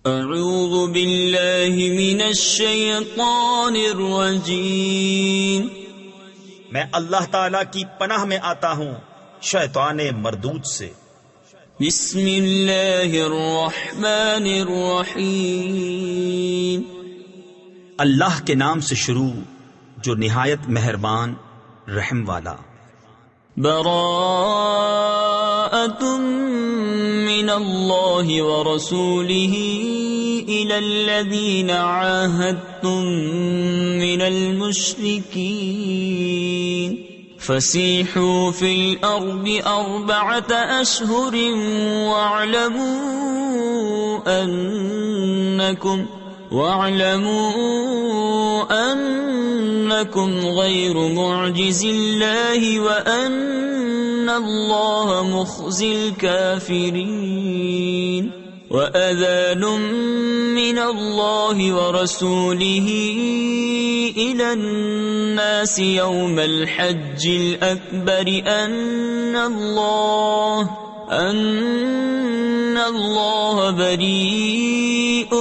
اعوذ باللہ من الشیطان الرجیم، میں اللہ تعالی کی پناہ میں آتا ہوں شیطان مردود سے۔ بسم اللہ الرحمن الرحیم، اللہ کے نام سے شروع جو نہایت مہربان رحم والا۔ براءۃ من اللہ ورسولہ الی الذین عاہدتم من المشرکین فسیحوا فی الارض 4 اشہر واعلموا انکم غیر معجز اللہ وان اللہ مخزی الکافرین وَأَذَانٌ مِّنَ اللَّهِ وَرَسُولِهِ إِلَى النَّاسِ يَوْمَ الْحَجِّ الْأَكْبَرِ أَنَّ اللَّهَ بَرِيءٌ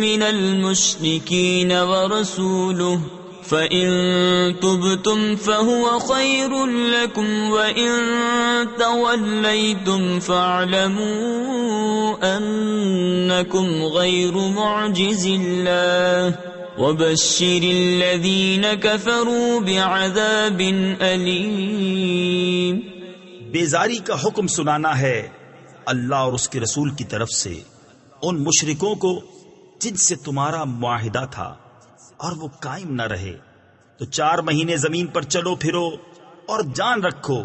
مِّنَ الْمُشْرِكِينَ وَرَسُولُهُ فَإِن تُبْتُمْ فَهُوَ خَيْرٌ لَكُمْ وَإِن تَوَلَّيْتُمْ فَاعْلَمُوا أَنَّكُمْ غَيْرُ مُعْجِزِ اللَّهِ وَبَشِّرِ الَّذِينَ كَفَرُوا بِعَذَابٍ أَلِيمٍ۔ بیزاری کا حکم سنانا ہے اللہ اور اس کے رسول کی طرف سے ان مشرکوں کو جن سے تمہارا معاہدہ تھا اور وہ قائم نہ رہے، تو 4 مہینے زمین پر چلو پھرو اور جان رکھو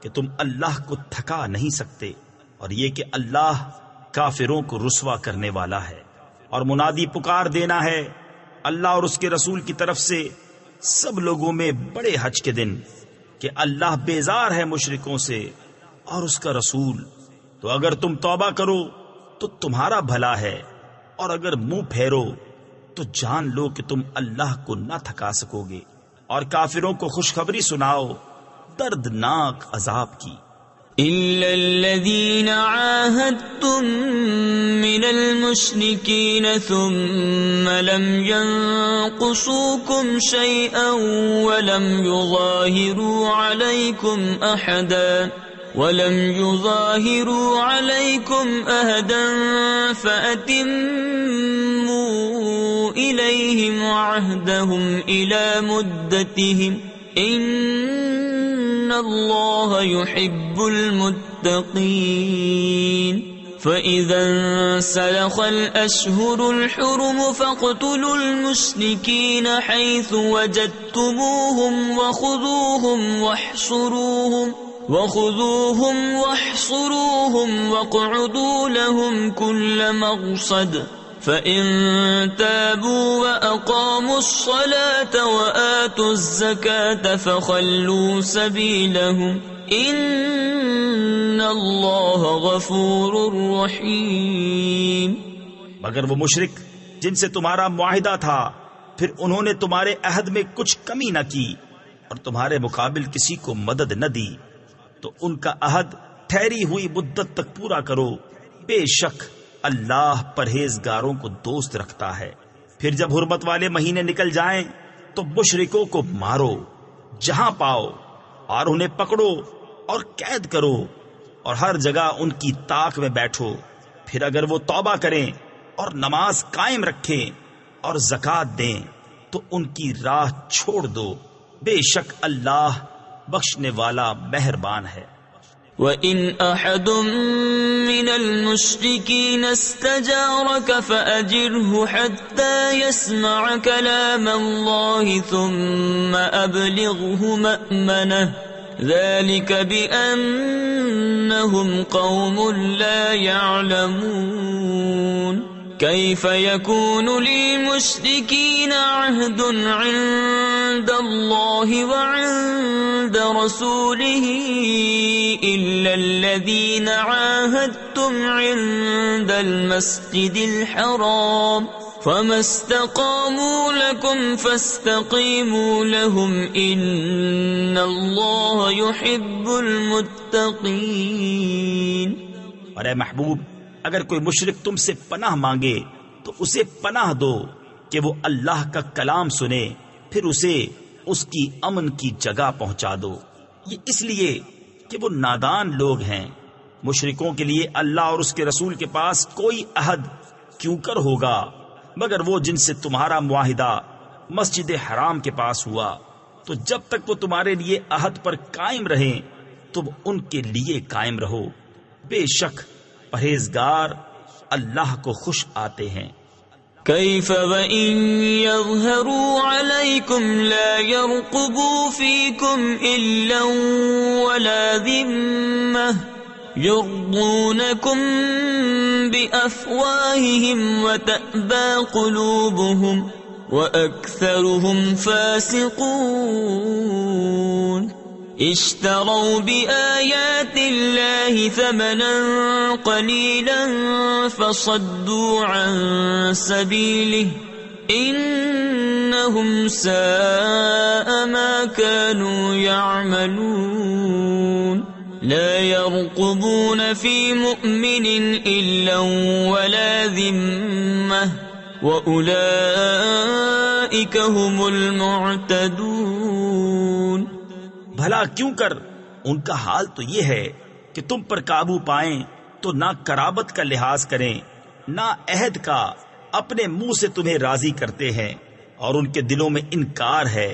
کہ تم اللہ کو تھکا نہیں سکتے، اور یہ کہ اللہ کافروں کو رسوا کرنے والا ہے۔ اور منادی پکار دینا ہے اللہ اور اس کے رسول کی طرف سے سب لوگوں میں بڑے حج کے دن کہ اللہ بیزار ہے مشرکوں سے اور اس کا رسول، تو اگر تم توبہ کرو تو تمہارا بھلا ہے، اور اگر منہ پھیرو تو جان لو کہ تم اللہ کو نہ تھکا سکو گے۔ اور کافروں کو خوشخبری سناؤ دردناک عذاب کی۔ إِلَّا الَّذِينَ عَاهَدتُّم مِّنَ الْمُشْرِكِينَ ثُمَّ لَمْ يَنقُصُوكُمْ شَيْئًا وَلَمْ يُظَاهِرُوا عَلَيْكُمْ أَحَدًا فَأَتِمُّوا إِلَيْهِمْ عَهْدَهُمْ إِلَى مُدَّتِهِمْ إِنَّ اللَّهَ يُحِبُّ الْمُتَّقِينَ۔ فَإِذَا انسَلَخَ الْأَشْهُرُ الْحُرُمُ فَاقْتُلُوا الْمُشْرِكِينَ حَيْثُ وَجَدتُّمُوهُمْ وَخُذُوهُمْ وَاحْصُرُوهُمْ وَاقْعُدُوا لَهُمْ كُلَّ مَرْصَدٍ فَإِن تَابُوا وَأَقَامُوا الصَّلَاةَ وَآتُوا الزَّكَاةَ فَخَلُّوا سَبِيلَهُمْ إِنَّ اللَّهَ غَفُورٌ رَحِيمٌ۔ مگر وہ مشرک جن سے تمہارا معاہدہ تھا پھر انہوں نے تمہارے عہد میں کچھ کمی نہ کی اور تمہارے مقابل کسی کو مدد نہ دی، تو ان کا عہد ٹھہری ہوئی مدت تک پورا کرو، بے شک اللہ پرہیزگاروں کو دوست رکھتا ہے۔ پھر جب حرمت والے مہینے نکل جائیں تو مشرکوں کو مارو جہاں پاؤ، اور انہیں پکڑو اور قید کرو، اور ہر جگہ ان کی طاق میں بیٹھو۔ پھر اگر وہ توبہ کریں اور نماز قائم رکھیں اور زکوٰۃ دیں تو ان کی راہ چھوڑ دو، بے شک اللہ بخشنے والا مہربان ہے۔ وَإِنْ أَحَدٌ مِّنَ الْمُشْرِكِينَ اسْتَجَارَكَ فَأَجِرْهُ حَتَّى يَسْمَعَ كَلَامَ اللَّهِ ثُمَّ أَبْلِغْهُ مَأْمَنَهُ ذَلِكَ بِأَنَّهُمْ قَوْمٌ لَّا يَعْلَمُونَ كيف يكون للمشركين عهد عند الله وعند رسوله إلا الذين عاهدتم عند المسجد الحرام فما استقاموا لكم فاستقيموا لهم إن الله يحب المتقين۔ اور اے محبوب اگر کوئی مشرک تم سے پناہ مانگے تو اسے پناہ دو کہ وہ اللہ کا کلام سنے، پھر اسے اس کی امن کی جگہ پہنچا دو۔ یہ اس لیے کہ وہ نادان لوگ ہیں۔ مشرکوں کے لیے اللہ اور اس کے رسول کے پاس کوئی عہد کیوں کر ہوگا مگر وہ جن سے تمہارا معاہدہ مسجد حرام کے پاس ہوا، تو جب تک وہ تمہارے لیے عہد پر قائم رہیں تم ان کے لیے قائم رہو، بے شک پرہیزگار اللہ کو خوش آتے ہیں۔ كيف وإن يظهروا عليكم لا يرقبوا فيكم إلا ولا ذمة يرضونكم بأفواههم وتأبى قلوبهم وأكثرهم فاسقون اشتروا بآيات الله ثمنا قليلا فصدوا عن سبيله إنهم ساء ما كانوا يعملون لا يرقبون في مؤمن إلا ولا ذمة وأولئك هم المعتدون۔ بھلا کیوں کر ان کا حال تو یہ ہے کہ تم پر قابو پائیں تو نہ قرابت کا لحاظ کریں نہ عہد کا، اپنے منہ سے تمہیں راضی کرتے ہیں اور ان کے دلوں میں انکار ہے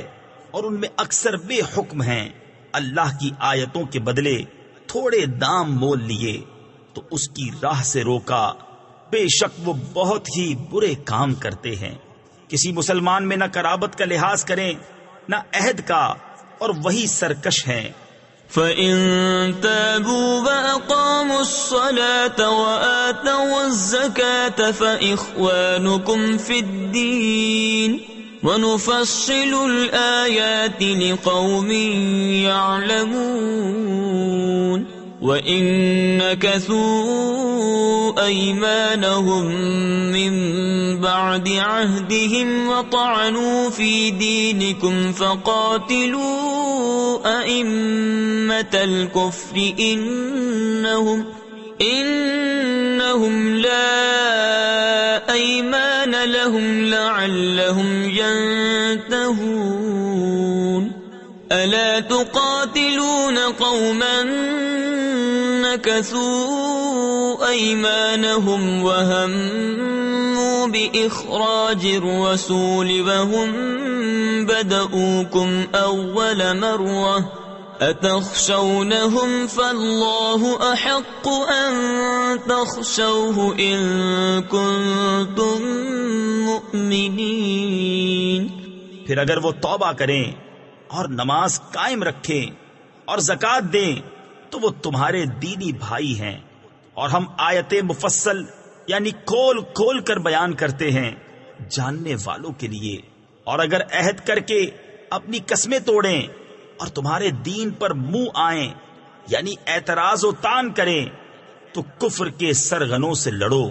اور ان میں اکثر بے حکم ہیں۔ اللہ کی آیتوں کے بدلے تھوڑے دام مول لیے تو اس کی راہ سے روکا، بے شک وہ بہت ہی برے کام کرتے ہیں۔ کسی مسلمان میں نہ قرابت کا لحاظ کریں نہ عہد کا، اور وہی سرکش ہیں۔ فَإِن تَابُوا وَأَقَامُوا الصَّلَاةَ وَآتَوُا الزَّكَاةَ فَإِخْوَانُكُمْ فِي الدِّينِ وَنُفَصِّلُ الْآيَاتِ لِقَوْمٍ يَعْلَمُونَ وَإِن نَكَثُوا أَيْمَانَهُم مِّن بَعْدِ عَهْدِهِمْ وَطَعَنُوا فِي دِينِكُمْ فَقَاتِلُوا أَئِمَّةَ الْكُفْرِ إِنَّهُمْ لَا أَيْمَانَ لَهُمْ لَعَلَّهُمْ يَنْتَهُونَ أَلَا تُقَاتِلُونَ قَوْمًا نَكَثُوا أَيْمَانَهُمْ وَهَمُّوا بِإِخْرَاجِ الرَّسُولِ وَهُمْ بَدَؤُوكُمْ أَوَّلَ مَرَّةٍ أَتَخْشَوْنَهُمْ فَاللَّهُ أَحَقُّ أَن تَخْشَوْهُ إِن كُنتُم مُّؤْمِنِينَ۔ پھر اگر وہ توبہ کریں اور نماز قائم رکھیں اور زکوٰۃ دیں تو وہ تمہارے دینی بھائی ہیں، اور ہم آیتیں مفصل یعنی کھول کھول کر بیان کرتے ہیں جاننے والوں کے لیے۔ اور اگر عہد کر کے اپنی قسمیں توڑیں اور تمہارے دین پر منہ آئیں یعنی اعتراض و تان کریں تو کفر کے سرغنوں سے لڑو،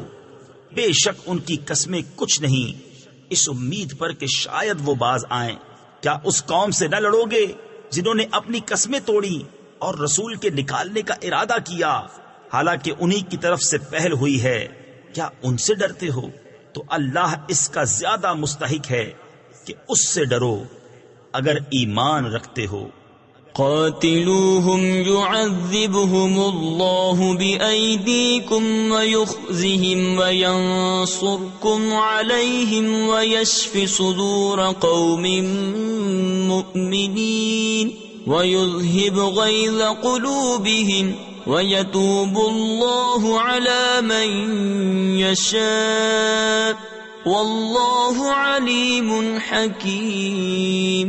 بے شک ان کی قسمیں کچھ نہیں اس امید پر کہ شاید وہ باز آئیں۔ کیا اس قوم سے نہ لڑو گے جنہوں نے اپنی قسمیں توڑی اور رسول کے نکالنے کا ارادہ کیا، حالانکہ انہی کی طرف سے پہل ہوئی ہے؟ کیا ان سے ڈرتے ہو؟ تو اللہ اس کا زیادہ مستحق ہے کہ اس سے ڈرو اگر ایمان رکھتے ہو۔ قاتلوهم يعذبهم الله بأيديكم ويخزهم وينصركم عليهم ويشف صدور قوم مؤمنين ويذهب غيظ قلوبهم ويتوب الله على من يشاء والله عليم حكيم۔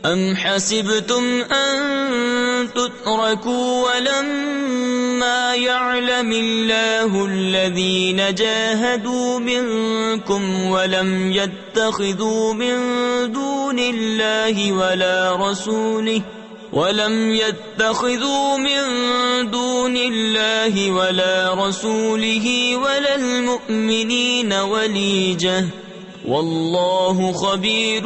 أَمْ حَسِبْتُمْ أَن تُتْرَكُوا وَلَمَّا يَعْلَمِ اللَّهُ الَّذِينَ جَاهَدُوا مِنكُمْ وَلَمْ يَتَّخِذُوا من دون الله ولا رسوله ولا المؤمنين وليجة واللہ خبیر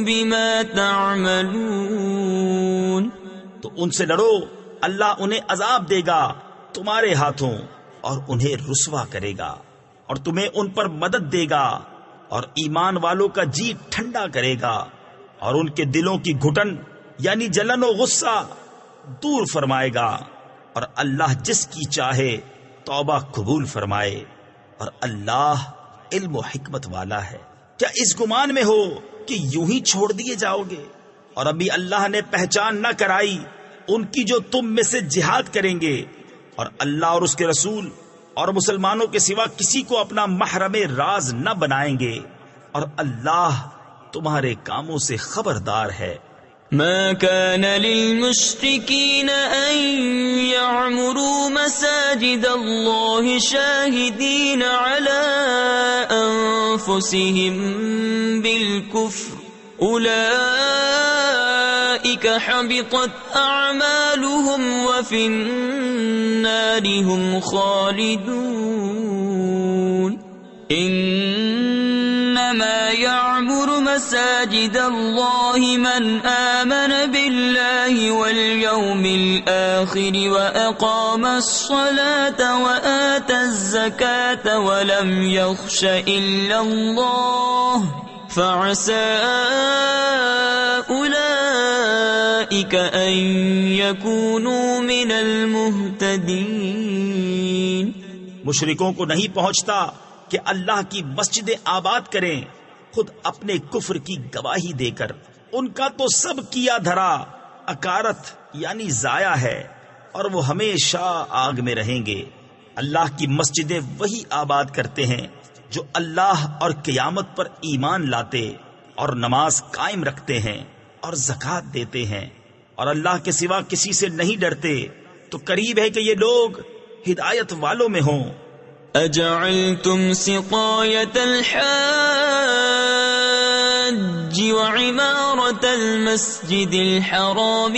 بما تعملون۔ تو ان سے لڑو، اللہ انہیں عذاب دے گا تمہارے ہاتھوں، اور انہیں رسوا کرے گا، اور تمہیں ان پر مدد دے گا، اور ایمان والوں کا جی ٹھنڈا کرے گا، اور ان کے دلوں کی گھٹن یعنی جلن و غصہ دور فرمائے گا، اور اللہ جس کی چاہے توبہ قبول فرمائے، اور اللہ علم و حکمت والا ہے۔ کیا اس گمان میں ہو کہ یوں ہی چھوڑ دیے جاؤ گے؟ اور ابھی اللہ نے پہچان نہ کرائی ان کی جو تم میں سے جہاد کریں گے، اور اللہ اور اس کے رسول اور مسلمانوں کے سوا کسی کو اپنا محرم راز نہ بنائیں گے، اور اللہ تمہارے کاموں سے خبردار ہے۔ ما كان للمشركين أن يعمروا مساجد الله شاهدين على أنفسهم بالكفر أولئك حبطت أعمالهم وفي النار هم خالدون إنما يعمر مساجد الله من آمن بالله واليوم الآخر وأقام الصلاة وآتى الزكاة ولم يخش إلا الله فعسى أولئك أن يكونوا من المهتدين۔ مشرکوں کو نہیں پہنچتا کہ اللہ کی مسجدیں آباد کریں خود اپنے کفر کی گواہی دے کر، ان کا تو سب کیا دھرا اکارت یعنی ضائع ہے، اور وہ ہمیشہ آگ میں رہیں گے۔ اللہ کی مسجدیں وہی آباد کرتے ہیں جو اللہ اور قیامت پر ایمان لاتے اور نماز قائم رکھتے ہیں اور زکوٰۃ دیتے ہیں، اور اللہ کے سوا کسی سے نہیں ڈرتے، تو قریب ہے کہ یہ لوگ ہدایت والوں میں ہوں۔ أجعلتم سقاية الحاج وعمارة المسجد الحرام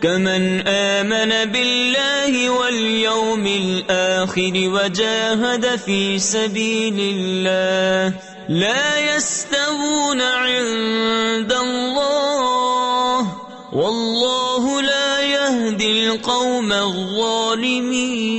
كمن آمن بالله واليوم الآخر وجاهد في سبيل الله لا يستوون عند الله والله لا يهدي القوم الظالمين۔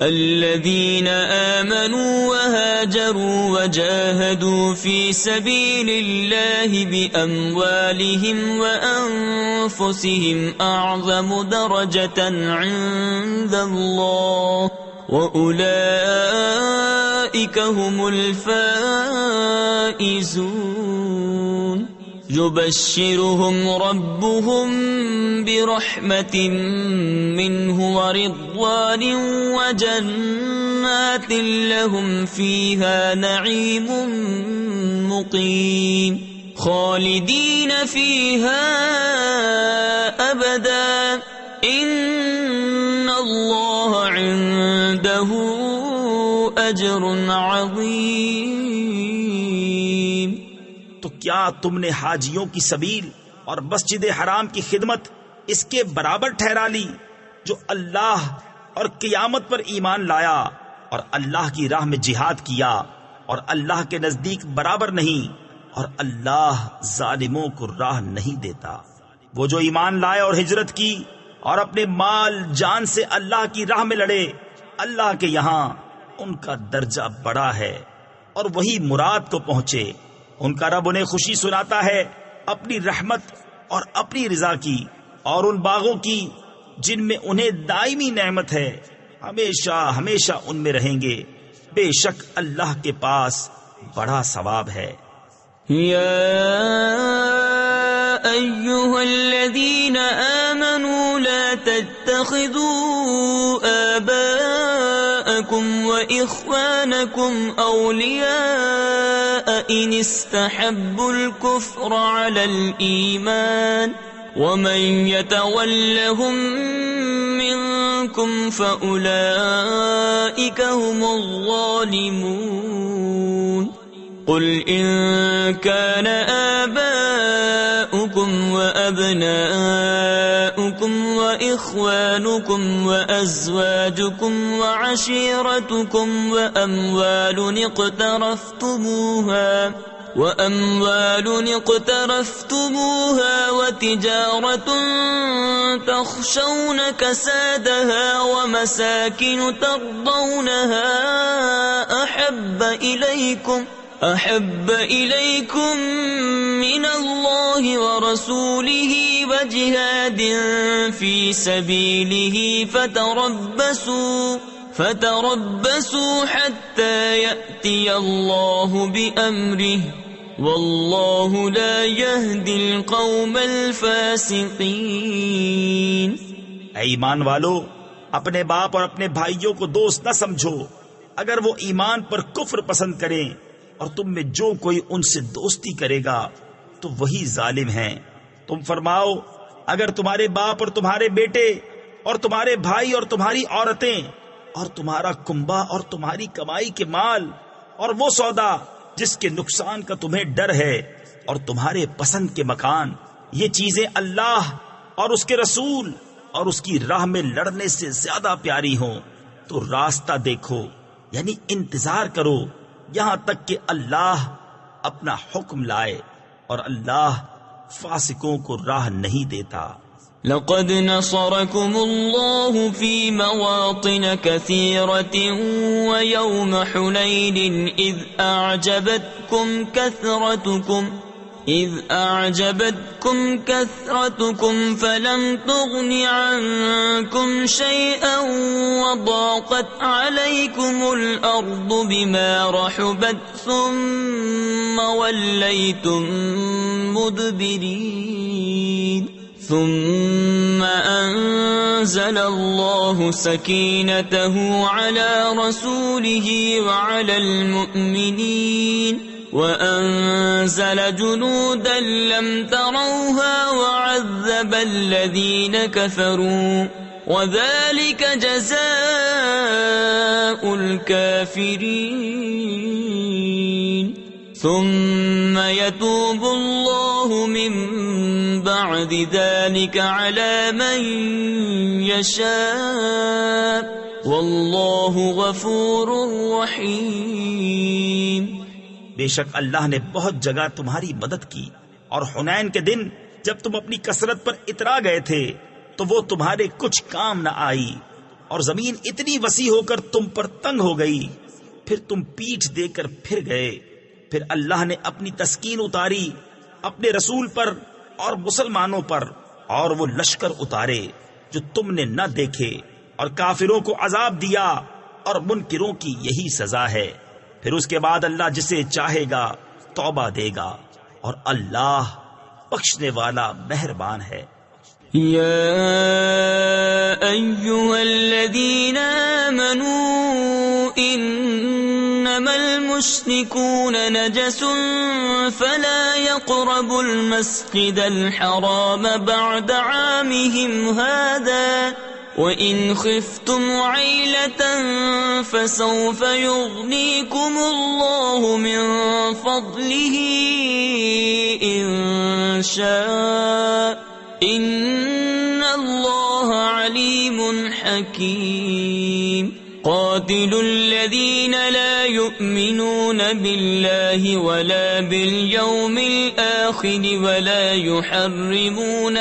الذين آمنوا وهاجروا وجاهدوا في سبيل الله بأموالهم وأنفسهم أعظم درجة عند الله وأولئك هم الفائزون۔ يبشرهم ربهم برحمة منه ورضوان وجنات لهم فيها نعيم مقيم خالدين فيها أبدا إن الله عنده أجر عظيم۔ تو کیا تم نے حاجیوں کی سبیل اور مسجد حرام کی خدمت اس کے برابر ٹھہرا لی جو اللہ اور قیامت پر ایمان لایا اور اللہ کی راہ میں جہاد کیا، اور اللہ کے نزدیک برابر نہیں، اور اللہ ظالموں کو راہ نہیں دیتا۔ وہ جو ایمان لائے اور ہجرت کی اور اپنے مال جان سے اللہ کی راہ میں لڑے، اللہ کے یہاں ان کا درجہ بڑا ہے اور وہی مراد کو پہنچے۔ ان کا رب انہیں خوشی سناتا ہے اپنی رحمت اور اپنی رضا کی، اور ان باغوں کی جن میں انہیں دائمی نعمت ہے، ہمیشہ ہمیشہ ان میں رہیں گے، بے شک اللہ کے پاس بڑا ثواب ہے۔ یا ایھا الذین آمنوا لا تتخذوا آباءکم وإخوانکم اولیاء ان استحبوا الكفر على الإيمان ومن يتولهم منكم فأولئك هم الظالمون۔ قل إن كان آباؤكم وأبناؤكم وإخوانكم وأزواجكم وعشيرتكم وأموال اقترفتموها وأموال اقترفتموها وتجارة تخشون كسادها ومساكن ترضونها أحب إليكم من الله ورسوله وجهاد في سبيله فتربصوا حتى يأتي الله بأمره والله لا يهدي القوم الفاسقين۔ اے ایمان والو، اپنے باپ اور اپنے بھائیوں کو دوست نہ سمجھو، اگر وہ ایمان پر کفر پسند کریں، اور تم میں جو کوئی ان سے دوستی کرے گا تو وہی ظالم ہیں۔ تم فرماؤ، اگر تمہارے باپ اور تمہارے بیٹے اور تمہارے بھائی اور تمہاری عورتیں اور تمہارا کنبہ اور تمہاری کمائی کے مال اور وہ سودا جس کے نقصان کا تمہیں ڈر ہے اور تمہارے پسند کے مکان، یہ چیزیں اللہ اور اس کے رسول اور اس کی راہ میں لڑنے سے زیادہ پیاری ہوں تو راستہ دیکھو، یعنی انتظار کرو یہاں تک کہ اللہ اپنا حکم لائے، اور اللہ فاسقوں کو راہ نہیں دیتا۔ لقد نصركم الله في مواطن كثيرة ويوم حنين إذ أعجبتكم كثرتكم فلم تغن عنكم شيئا وضاقت عليكم الأرض بما رحبت ثم وليتم مدبرين ثم أنزل الله سكينته على رسوله وعلى المؤمنين وأنزل جنودا لم تروها وعذب الذين كفروا وذلك جزاء الكافرين ثم يتوب الله من بعد ذلك على من يشاء والله غفور رحيم۔ بے شک اللہ نے بہت جگہ تمہاری مدد کی، اور حنین کے دن جب تم اپنی کثرت پر اترا گئے تھے تو وہ تمہارے کچھ کام نہ آئی، اور زمین اتنی وسیع ہو کر تم پر تنگ ہو گئی، پھر تم پیٹھ دے کر پھر گئے، پھر اللہ نے اپنی تسکین اتاری اپنے رسول پر اور مسلمانوں پر، اور وہ لشکر اتارے جو تم نے نہ دیکھے، اور کافروں کو عذاب دیا، اور منکروں کی یہی سزا ہے۔ پھر اس کے بعد اللہ جسے چاہے گا توبہ دے گا، اور اللہ بخشنے والا مہربان ہے۔ یا ایھا الذین آمنوا انما المشركون نجس فلا يقربوا المسجد الحرام بعد عامهم هذا وَإِنْ خِفْتُمْ عَيْلَةً فَسَوْفَ يُغْنِيكُمُ اللَّهُ مِنْ فَضْلِهِ إِنْ شَاءَ إِنَّ اللَّهَ عَلِيمٌ حَكِيمٌ۔ قَاتِلُوا الَّذِينَ لَا يُؤْمِنُونَ بِاللَّهِ وَلَا بِالْيَوْمِ الْآخِرِ وَلَا يُحَرِّمُونَ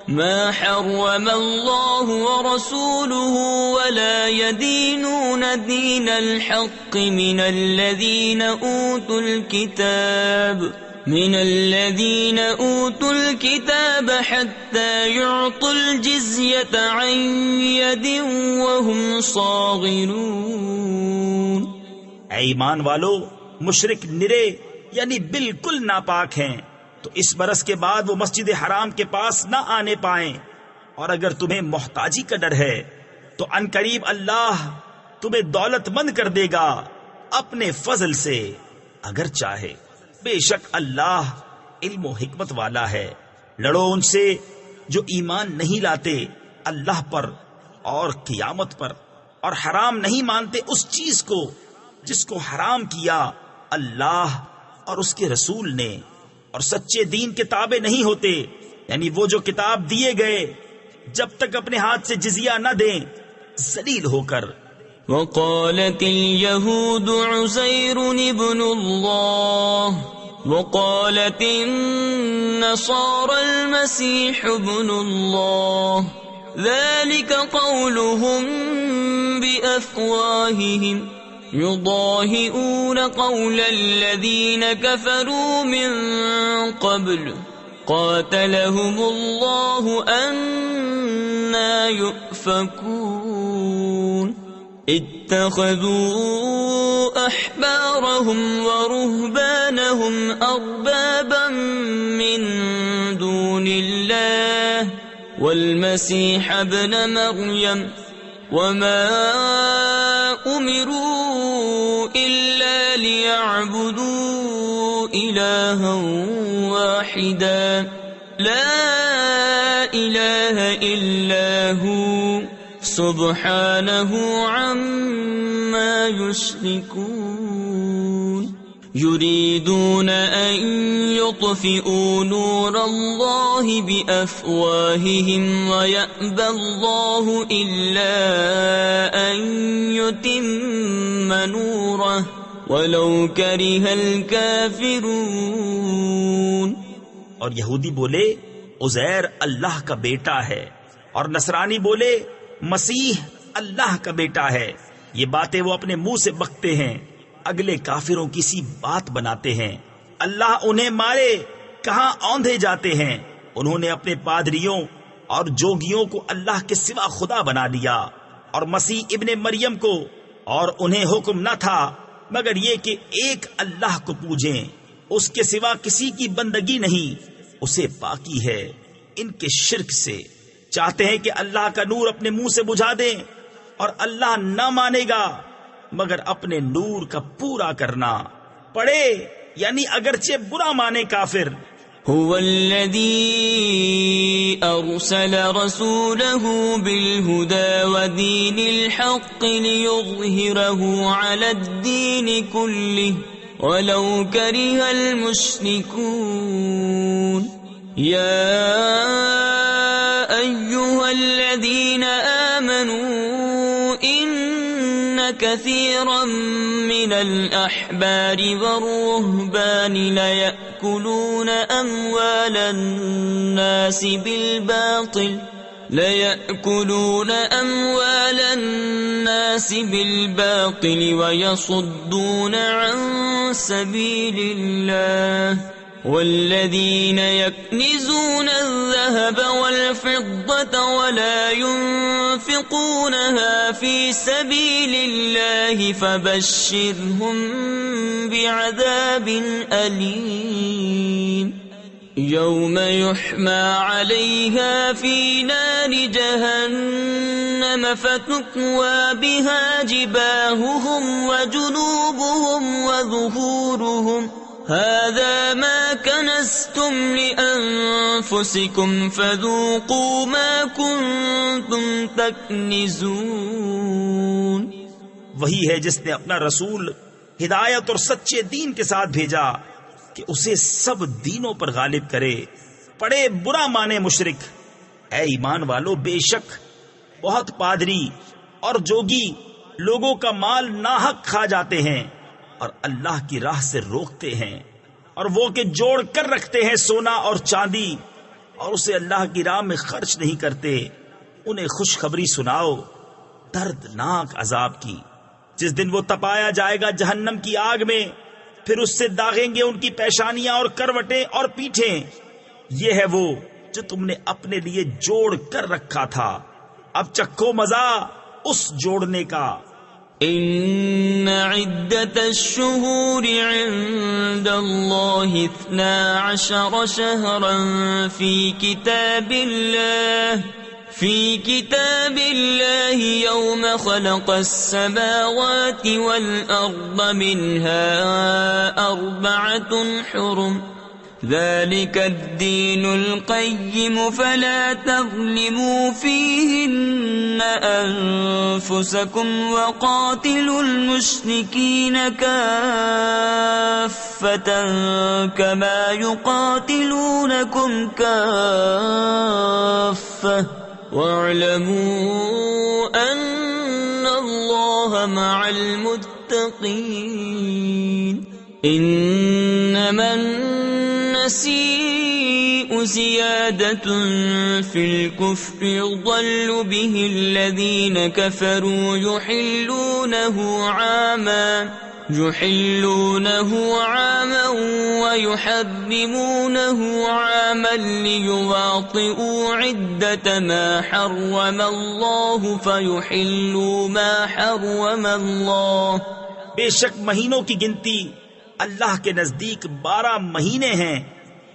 ما حرم الله ورسوله ولا يدينون دين الحق من الذين أوتوا الكتاب حتى يعطوا الجزية عن يد وهم صاغرون۔ اے ایمان والو، مشرک نرے یعنی بالکل ناپاک ہیں تو اس برس کے بعد وہ مسجد حرام کے پاس نہ آنے پائیں، اور اگر تمہیں محتاجی کا ڈر ہے تو عنقریب اللہ تمہیں دولت مند کر دے گا اپنے فضل سے اگر چاہے، بے شک اللہ علم و حکمت والا ہے۔ لڑو ان سے جو ایمان نہیں لاتے اللہ پر اور قیامت پر، اور حرام نہیں مانتے اس چیز کو جس کو حرام کیا اللہ اور اس کے رسول نے، اور سچے دین کے تابع نہیں ہوتے، یعنی وہ جو کتاب دیے گئے جب تک اپنے ہاتھ سے جزیہ نہ دیں ذلیل ہو کر، وقالت اليهود عزير ابن الله وقالت النصارى المسيح ابن الله ذلك قولهم بأفواههم يضاهئون قول الذين كفروا من قبل قاتلهم الله أنا يؤفكون اتخذوا أحبارهم ورهبانهم أربابا من دون الله والمسيح ابن مريم وما أمروا إلا ليعبدوا إلها واحدا لا إله إلا هو سبحانه عما يشركون يريدون أن يطفئوا نور الله بأفواههم ويأبى الله إلا أن يتم نوره ولو كره الكافرون. اور یہودی بولے عزیر اللہ کا بیٹا ہے، اور نصرانی بولے مسیح اللہ کا بیٹا ہے. یہ باتیں وہ اپنے منہ سے بکتے ہیں، اگلے کافروں کی سی بات بناتے ہیں. اللہ انہیں مارے، کہاں اوندھے جاتے ہیں. انہوں نے اپنے پادریوں اور جوگیوں کو اللہ کے سوا خدا بنا لیا، اور مسیح ابن مریم کو، اور انہیں حکم نہ تھا مگر یہ کہ ایک اللہ کو پوجیں، اس کے سوا کسی کی بندگی نہیں، اسے پاکی ہے ان کے شرک سے. چاہتے ہیں کہ اللہ کا نور اپنے منہ سے بجھا دیں، اور اللہ نہ مانے گا مگر اپنے نور کا پورا کرنا. پڑھے یعنی اگرچہ برا مانے کافر. هو الذي أرسل رسوله بالهدى ودين الحق ليظهره على الدين كله ولو كره المشركون. يا أيها الذين آمنوا إن كثيرا من الأحبار والرهبان ليأكلون أموال الناس بالباطل ويصدون عن سبيل الله والذين يكنزون الذهب والفضة ولا ينفقونها في سبيل الله فبشرهم بعذاب أليم. يوم يحمى عليها في نار جهنم فتكوى بها جباههم وجنوبهم وظهورهم هذا ما كنزتم لأنفسكم فذوقوا ما كنتم تكنزون. وہی ہے جس نے اپنا رسول ہدایت اور سچے دین کے ساتھ بھیجا کہ اسے سب دینوں پر غالب کرے. پڑے برا مانے مشرک. اے ایمان والو، بے شک بہت پادری اور جوگی لوگوں کا مال ناحق کھا جاتے ہیں اور اللہ کی راہ سے روکتے ہیں، اور وہ کہ جوڑ کر رکھتے ہیں سونا اور چاندی اور اسے اللہ کی راہ میں خرچ نہیں کرتے. انہیں خوشخبری سناؤ دردناک عذاب کی، جس دن وہ تپایا جائے گا جہنم کی آگ میں، پھر اس سے داغیں گے ان کی پیشانیاں اور کروٹیں اور پیٹھیں. یہ ہے وہ جو تم نے اپنے لیے جوڑ کر رکھا تھا، اب چکھو مزہ اس جوڑنے کا. ان عدت الشهور عند الله 12 شهرا في كتاب الله يوم خلق السماوات والأرض منها 4 حرم ذلك الدين القيم فلا تظلموا فيهن أنفسكم وقاتلوا المشركين كافة كما يقاتلونكم كافة واعلموا أن الله مع المتقين إنما النسيء زيادة في الكفر يضل به الذين كفروا يحلونه عاما ويحرمونه عاما ليواطئوا عدة ما حرم الله فيحلوا ما حرم الله. بے شک مہینوں کی گنتی اللہ کے نزدیک 12 مہینے ہیں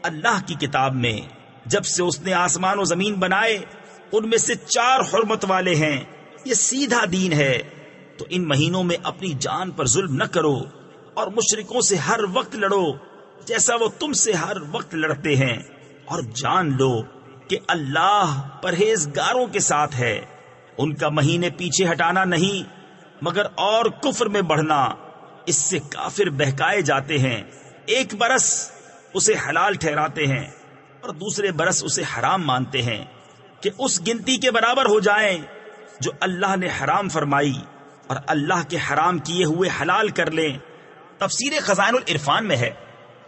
اللہ کی کتاب میں. جب سے اس نے آسمان و زمین بنائے ان میں سے 4 حرمت والے ہیں. یہ سیدھا دین ہے. تو ان مہینوں میں اپنی جان پر ظلم نہ کرو اور مشرکوں سے ہر وقت لڑو جیسا وہ تم سے ہر وقت لڑتے ہیں، اور جان لو کہ اللہ پرہیزگاروں کے ساتھ ہے. ان کا مہینے پیچھے ہٹانا نہیں مگر اور کفر میں بڑھنا. اس سے کافر بہکائے جاتے ہیں. ایک برس اسے حلال ٹھہراتے ہیں اور دوسرے برس اسے حرام مانتے ہیں کہ اس گنتی کے برابر ہو جائیں جو اللہ نے حرام فرمائی، اور اللہ کے حرام کیے ہوئے حلال کر لیں. تفسیر خزائن العرفان میں ہے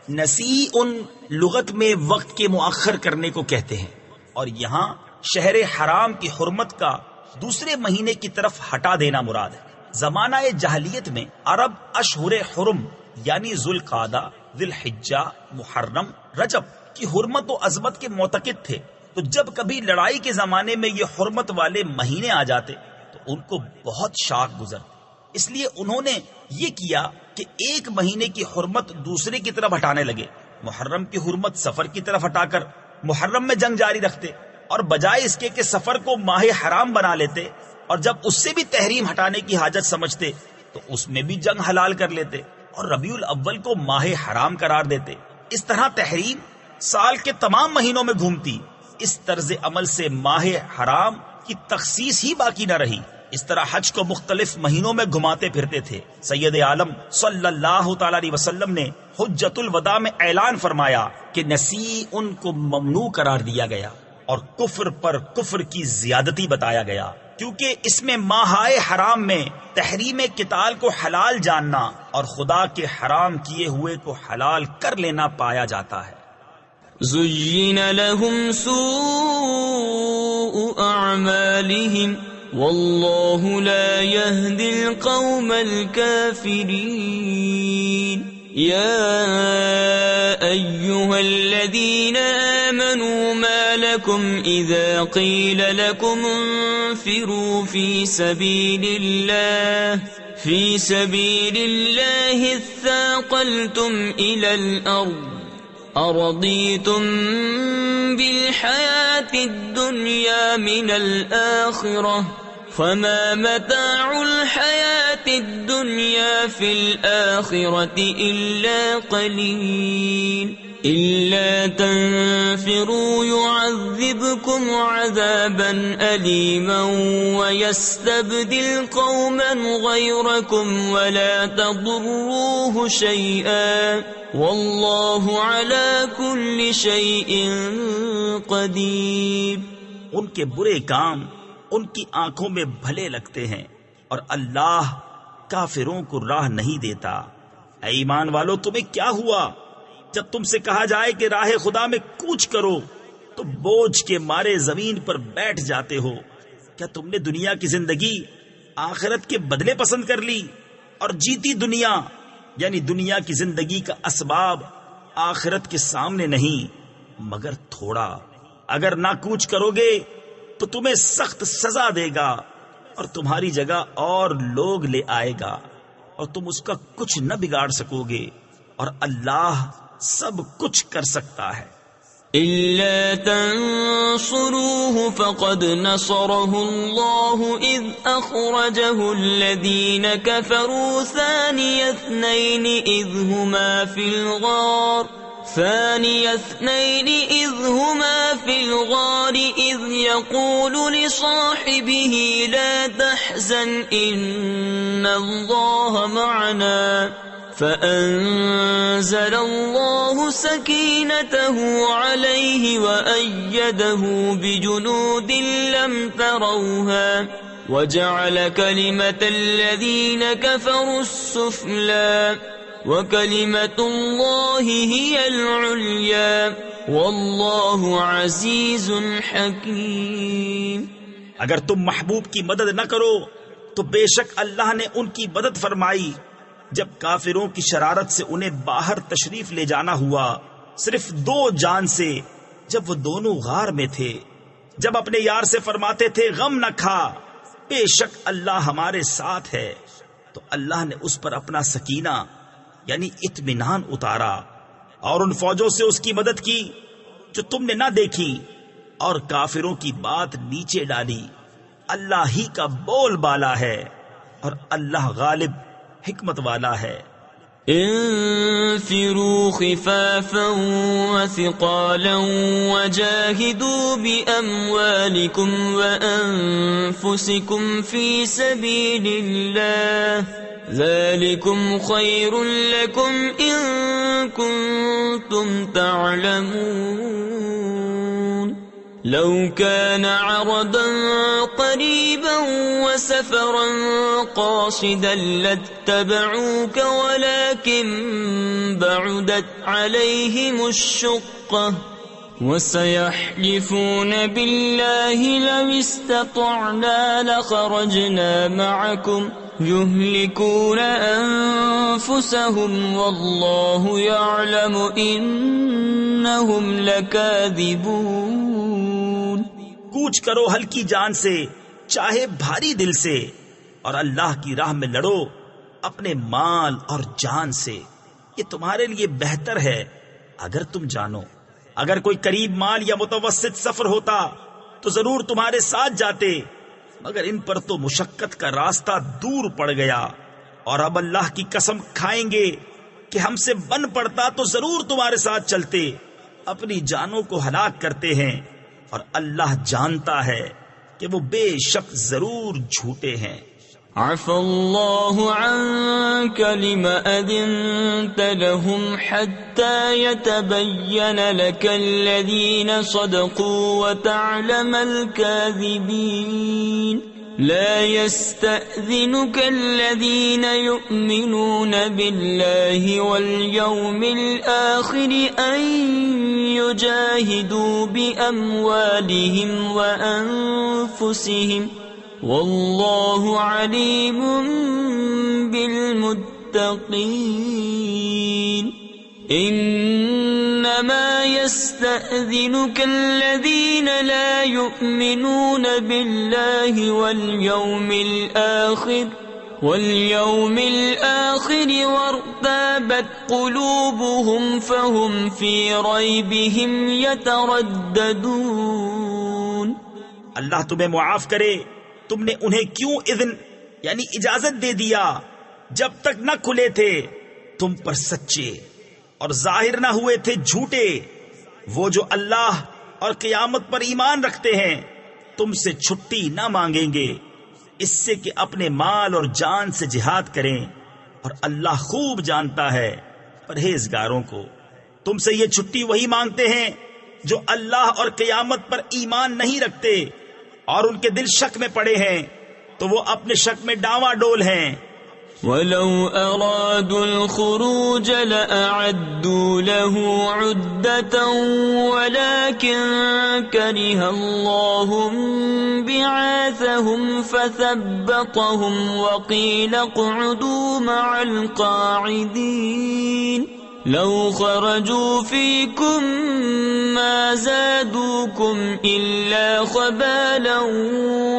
نسیء لغت میں وقت کے مؤخر کرنے کو کہتے ہیں، اور یہاں شہر حرام کی حرمت کا دوسرے مہینے کی طرف ہٹا دینا مراد ہے. زمانہ جاہلیت میں عرب اشہر حرم یعنی ذوالقعدہ، ذی الحجہ، محرم، رجب کی حرمت و عظمت کے معتقد تھے. تو جب کبھی لڑائی کے زمانے میں یہ حرمت والے مہینے آ جاتے تو ان کو بہت شاک گزرتی. اس لیے انہوں نے یہ کیا کہ ایک مہینے کی حرمت دوسرے کی طرف ہٹانے لگے. محرم کی حرمت سفر کی طرف ہٹا کر محرم میں جنگ جاری رکھتے، اور بجائے اس کے کہ سفر کو ماہ حرام بنا لیتے اور جب اس سے بھی تحریم ہٹانے کی حاجت سمجھتے تو اس میں بھی جنگ حلال کر لیتے اور ربیع الاول کو ماہ حرام قرار دیتے. اس طرح تحریم سال کے تمام مہینوں میں گھومتی. اس طرز عمل سے ماہ حرام کی تخصیص ہی باقی نہ رہی. اس طرح حج کو مختلف مہینوں میں گھماتے پھرتے تھے. سید عالم صلی اللہ تعالی علیہ وسلم نے حجۃ الوداع میں اعلان فرمایا کہ نسیء ان کو ممنوع قرار دیا گیا اور کفر پر کفر کی زیادتی بتایا گیا، کیونکہ اس میں ماہ حرام میں تحریم قتال کو حلال جاننا اور خدا کے حرام کیے ہوئے کو حلال کر لینا پایا جاتا ہے. زُيِّنَ لَهُمْ سُوءُ أَعْمَالِهِمْ وَاللَّهُ لَا يَهْدِي الْقَوْمَ الْكَافِرِينَ. يَا أَيُّهَا الَّذِينَ آمَنُوا مَا لَكُمْ إِذَا قِيلَ لَكُمْ انفِرُوا فِي سَبِيلِ اللَّهِ اثَّاقَلْتُمْ إِلَى الْأَرْضِ أَرَضِيتُمْ بِالْحَيَاةِ الدُّنْيَا مِنَ الْآخِرَةِ فَمَا مَتَاعُ الْحَيَاةِ الدُّنْيَا فِي الْآخِرَةِ إِلَّا قَلِيلٌ. إِلَّا تَنفِرُوا يُعَذِّبْكُمْ عَذَابًا أَلِيمًا وَيَسْتَبْدِلْ قَوْمًا غَيْرَكُمْ وَلَا تَضُرُّوهُ شَيْئًا وَاللَّهُ عَلَى كُلِّ شَيْءٍ قَدِيرٌ. ان کے برے کام ان کی آنکھوں میں بھلے لگتے ہیں اور اللہ کافروں کو راہ نہیں دیتا. اے ایمان والو، تمہیں کیا ہوا جب تم سے کہا جائے کہ راہ خدا میں کوچ کرو تو بوجھ کے مارے زمین پر بیٹھ جاتے ہو؟ کیا تم نے دنیا کی زندگی آخرت کے بدلے پسند کر لی اور جیتی دنیا یعنی دنیا کی زندگی کا اسباب آخرت کے سامنے نہیں مگر تھوڑا. اگر نہ کوچ کرو گے تو تمہیں سخت سزا دے گا اور تمہاری جگہ اور لوگ لے آئے گا اور تم اس کا کچھ نہ بگاڑ سکو گے، اور اللہ سب کچھ کر سکتا ہے. إِلَّا تَنصُرُوهُ فَقَدْ نَصَرَهُ اللَّهُ إِذْ أَخْرَجَهُ الَّذِينَ كَفَرُوا ثَانِيَ اثْنَيْنِ إِذْ هُمَا فِي الْغَارِ إِذْ يَقُولُ لِصَاحِبِهِ لَا تَحْزَنْ إِنَّ اللَّهَ مَعَنَا فأنزل الله سكينته عليه وأيده بجنود لم تروها وجعل كلمة الذين كفروا السفلى وكلمة الله هي العليا والله عزيز حكيم. اگر تم محبوب کی مدد نہ کرو تو بے شک اللہ نے ان کی مدد فرمائی جب کافروں کی شرارت سے انہیں باہر تشریف لے جانا ہوا صرف 2 جان سے، جب وہ دونوں غار میں تھے، جب اپنے یار سے فرماتے تھے غم نہ کھا، بے شک اللہ ہمارے ساتھ ہے، تو اللہ نے اس پر اپنا سکینہ یعنی اطمینان اتارا اور ان فوجوں سے اس کی مدد کی جو تم نے نہ دیکھی، اور کافروں کی بات نیچے ڈالی. اللہ ہی کا بول بالا ہے اور اللہ غالب حکمت والا ہے. انفروا خفافا وثقالا وجاهدوا بأموالكم وأنفسكم في سبيل الله ذلكم خير لكم إن كنتم تعلمون. لو كان عرضا قريبا وسفرا قاصدا لاتبعوك ولكن بعدت عليهم الشقة وسيحلفون بالله لو استطعنا لخرجنا معكم يهلكون أنفسهم والله يعلم إنهم لكاذبون. کوچ کرو ہلکی جان سے چاہے بھاری دل سے، اور اللہ کی راہ میں لڑو اپنے مال اور جان سے، یہ تمہارے لیے بہتر ہے اگر تم جانو. اگر کوئی قریب مال یا متوسط سفر ہوتا تو ضرور تمہارے ساتھ جاتے، مگر ان پر تو مشقت کا راستہ دور پڑ گیا، اور اب اللہ کی قسم کھائیں گے کہ ہم سے بن پڑتا تو ضرور تمہارے ساتھ چلتے. اپنی جانوں کو ہلاک کرتے ہیں اور اللہ جانتا ہے کہ وہ بے شک ضرور جھوٹے ہیں. عفى الله عنك لما أذنت لهم حتى يتبين لك الذين صدقوا وتعلم الكاذبين. لا يستأذنك الذين يؤمنون بالله واليوم الآخر أن يجاهدوا بأموالهم وأنفسهم والله عليم بالمتقين. إنما يستأذنك الذين لا يؤمنون بالله واليوم الآخر وارتابت قلوبهم فهم في ريبهم يترددون. اللہ تمہیں معاف کرے، تم نے انہیں کیوں اذن یعنی اجازت دے دیا جب تک نہ کھلے تھے تم پر سچے اور ظاہر نہ ہوئے تھے جھوٹے. وہ جو اللہ اور قیامت پر ایمان رکھتے ہیں تم سے چھٹی نہ مانگیں گے اس سے کہ اپنے مال اور جان سے جہاد کریں، اور اللہ خوب جانتا ہے پرہیزگاروں کو. تم سے یہ چھٹی وہی مانگتے ہیں جو اللہ اور قیامت پر ایمان نہیں رکھتے اور ان کے دل شک میں پڑے ہیں، تو وہ اپنے شک میں ڈاواں ڈول ہیں. وَلَوْ أَرَادُوا الْخُرُوجَ لَأَعَدُّوا لَهُ عُدَّةً وَلَكِنْ كَرِهَ اللَّهُ بِعَاثَهُمْ فَثَبَّطَهُمْ وَقِيلَ اقْعُدُوا مَعَ الْقَاعِدِينَ. لو خرجوا فيكم ما زادوكم إلا خبالا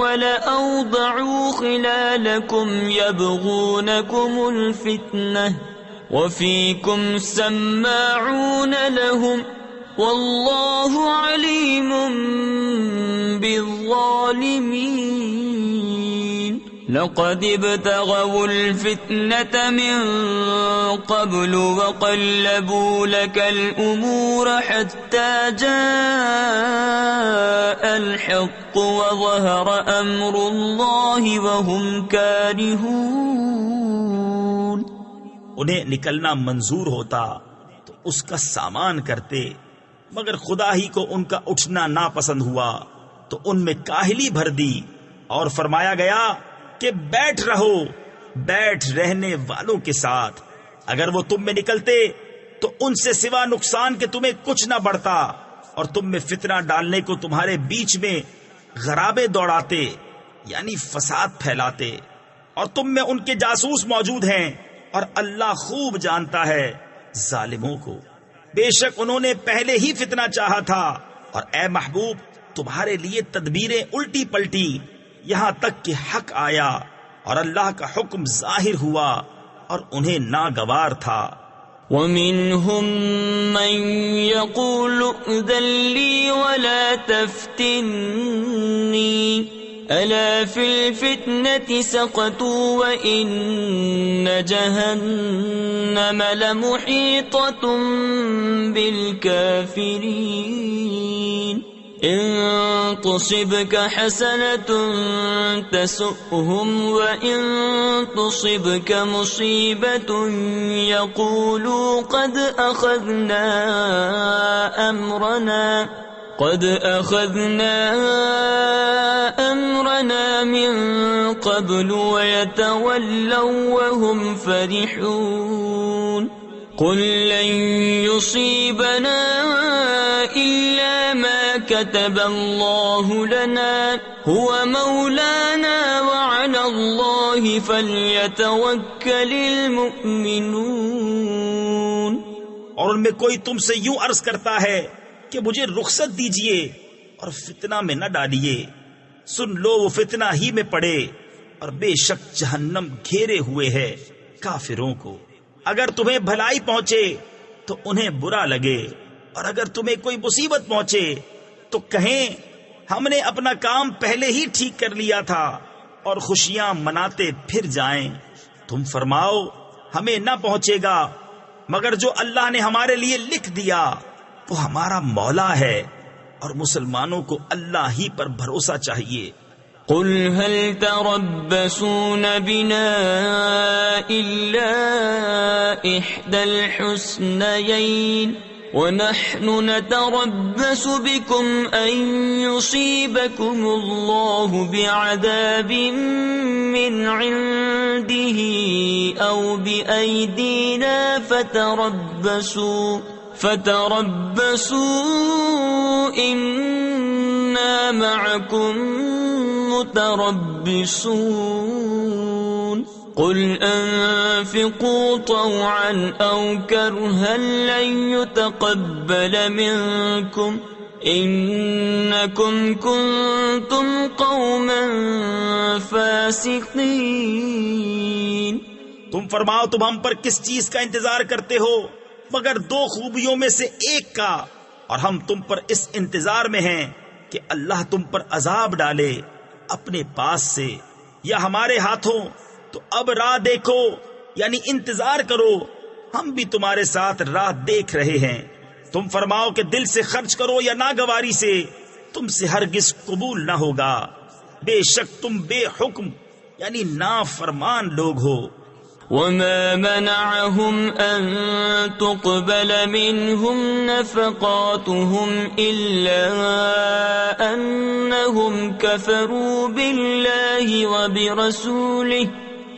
ولأوضعوا خلالكم يبغونكم الفتنة وفيكم سماعون لهم والله عليم بالظالمين. لقد ابتغوا الفتنة من قبل وقلبوا لك الأمور حتى جاء الحق وظهر أمر الله وهم كارهون. انہیں نکلنا منظور ہوتا تو اس کا سامان کرتے، مگر خدا ہی کو ان کا اٹھنا ناپسند ہوا تو ان میں کاہلی بھر دی، اور فرمایا گیا کہ بیٹھ رہو بیٹھ رہنے والوں کے ساتھ۔ اگر وہ تم میں نکلتے تو ان سے سوا نقصان کے تمہیں کچھ نہ بڑھتا، اور تم میں فتنہ ڈالنے کو تمہارے بیچ میں غرابے دوڑاتے، یعنی فساد پھیلاتے، اور تم میں ان کے جاسوس موجود ہیں، اور اللہ خوب جانتا ہے ظالموں کو۔ بے شک انہوں نے پہلے ہی فتنہ چاہا تھا، اور اے محبوب تمہارے لیے تدبیریں الٹی پلٹی یہاں تک کہ حق آیا، اور اللہ کا حکم ظاہر ہوا اور انہیں ناگوار تھا۔ وَمِنْهُمْ مَنْ يَقُولُ ائْذَنْ لِي وَلَا تَفْتِنِّي أَلَا فِي الْفِتْنَةِ سَقَطُوا وَإِنَّ جَهَنَّمَ لَمُحِيطَةٌ بِالْكَافِرِينَ إِن تُصِبْكَ حَسَنَةٌ تَسُؤْهُمْ وَإِن تُصِبْكَ مُصِيبَةٌ يَقُولُوا قَدْ أَخَذْنَا أَمْرَنَا مِنْ قَبْلُ وَيَتَوَلَّوْا وَهُمْ فَرِحُونَ قُلْ لَنْ يُصِيبَنَا إِلَّا مَا كَتَبَ اللَّهُ لَنَا هُوَ مَوْلَانَا وَعَلَى اللَّهِ فَلْيَتَوَكَّلِ الْمُؤْمِنُونَ۔ اور ان میں کوئی تم سے یوں عرض کرتا ہے کہ مجھے رخصت دیجئے اور فتنہ میں نہ ڈالیے، سن لو وہ فتنہ ہی میں پڑے، اور بے شک جہنم گھیرے ہوئے ہے کافروں کو۔ اگر تمہیں بھلائی پہنچے تو انہیں برا لگے، اور اگر تمہیں کوئی مصیبت پہنچے تو کہیں ہم نے اپنا کام پہلے ہی ٹھیک کر لیا تھا، اور خوشیاں مناتے پھر جائیں۔ تم فرماؤ ہمیں نہ پہنچے گا مگر جو اللہ نے ہمارے لیے لکھ دیا، وہ ہمارا مولا ہے، اور مسلمانوں کو اللہ ہی پر بھروسہ چاہیے۔ قل هل تربصون بنا إلا إحدى الحسنيين ونحن نتربص بكم أن يصيبكم الله بعذاب من عنده أو بأيدينا فتربصوا إنا معكم متربصون قل انفقوا طوعا أو كرها لن يتقبل منكم إنكم كنتم قوما فاسقين۔ تم فرماؤ تم ہم پر کس چیز کا انتظار کرتے ہو مگر دو خوبیوں میں سے ایک کا، اور ہم تم پر اس انتظار میں ہیں کہ اللہ تم پر عذاب ڈالے اپنے پاس سے یا ہمارے ہاتھوں، تو اب راہ دیکھو، یعنی انتظار کرو، ہم بھی تمہارے ساتھ راہ دیکھ رہے ہیں۔ تم فرماؤ کہ دل سے خرچ کرو یا ناگواری سے، تم سے ہرگز قبول نہ ہوگا، بے شک تم بے حکم یعنی نافرمان لوگ ہو۔ وما منعهم أن تقبل منهم نفقاتهم إلا أنهم كفروا بالله وبرسوله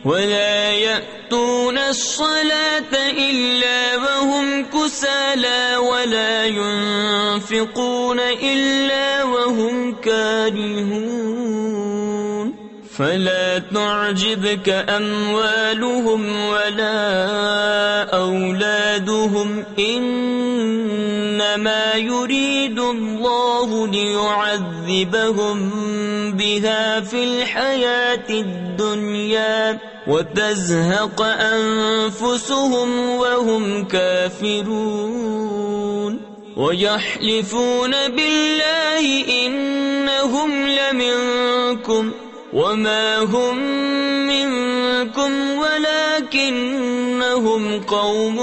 ولا يأتون الصلاة إلا وهم كسالى ولا ينفقون إلا وهم كارهون فلا تعجبك أموالهم ولا أولادهم إنما يريد الله ليعذبهم بها في الحياة الدنيا وتزهق أنفسهم وهم كافرون ويحلفون بالله إنهم لمنكم وما هم منكم ولكنهم قوم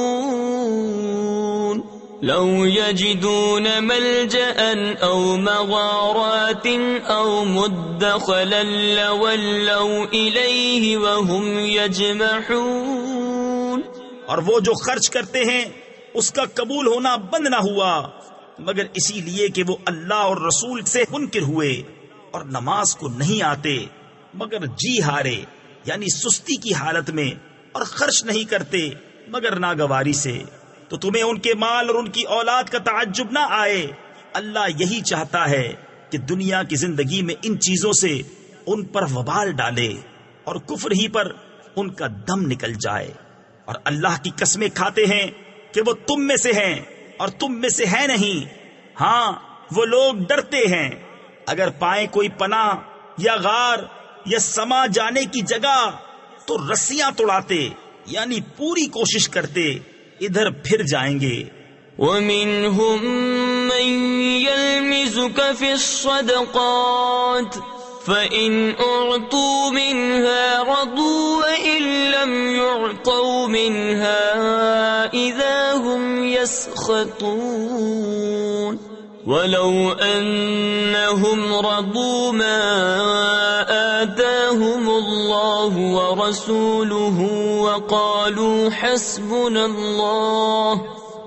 يفرقون۔ لو يجدون ملجأ أو مغارات أو مدخلا لولوا إليه وهم يجمحون. اور وہ جو خرچ کرتے ہیں اس کا قبول ہونا بند نہ ہوا مگر اسی لیے کہ وہ اللہ اور رسول سے منکر ہوئے اور نماز کو نہیں آتے مگر جی ہارے یعنی سستی کی حالت میں، اور خرچ نہیں کرتے مگر ناگواری سے. تو تمہیں ان کے مال اور ان کی اولاد کا تعجب نہ آئے. اللہ یہی چاہتا ہے کہ دنیا کی زندگی میں ان چیزوں سے ان پر وبال ڈالے اور کفر ہی پر ان کا دم نکل جائے. اور اللہ کی قسمیں کھاتے ہیں کہ وہ تم میں سے ہیں اور تم میں سے ہے نہیں. ہاں وہ لوگ ڈرتے ہیں اگر پائیں کوئی پناہ یا غار یا سما جانے کی جگہ تو رسیاں توڑاتے یعنی پوری کوشش کرتے ادھر پھر جائیں گے. وَمِنْهُمْ مَنْ يَلْمِزُكَ فِي الصَّدَقَاتِ فَإِنْ أُعْطُوا مِنْهَا رَضُوا وَإِنْ لَمْ يُعْطَوْا مِنْهَا إِذَا هُمْ يَسْخَطُونَ. وَلَوْ أَنَّهُمْ رَضُوا مَا آتَاهُمُ اللَّهُ وَرَسُولُهُ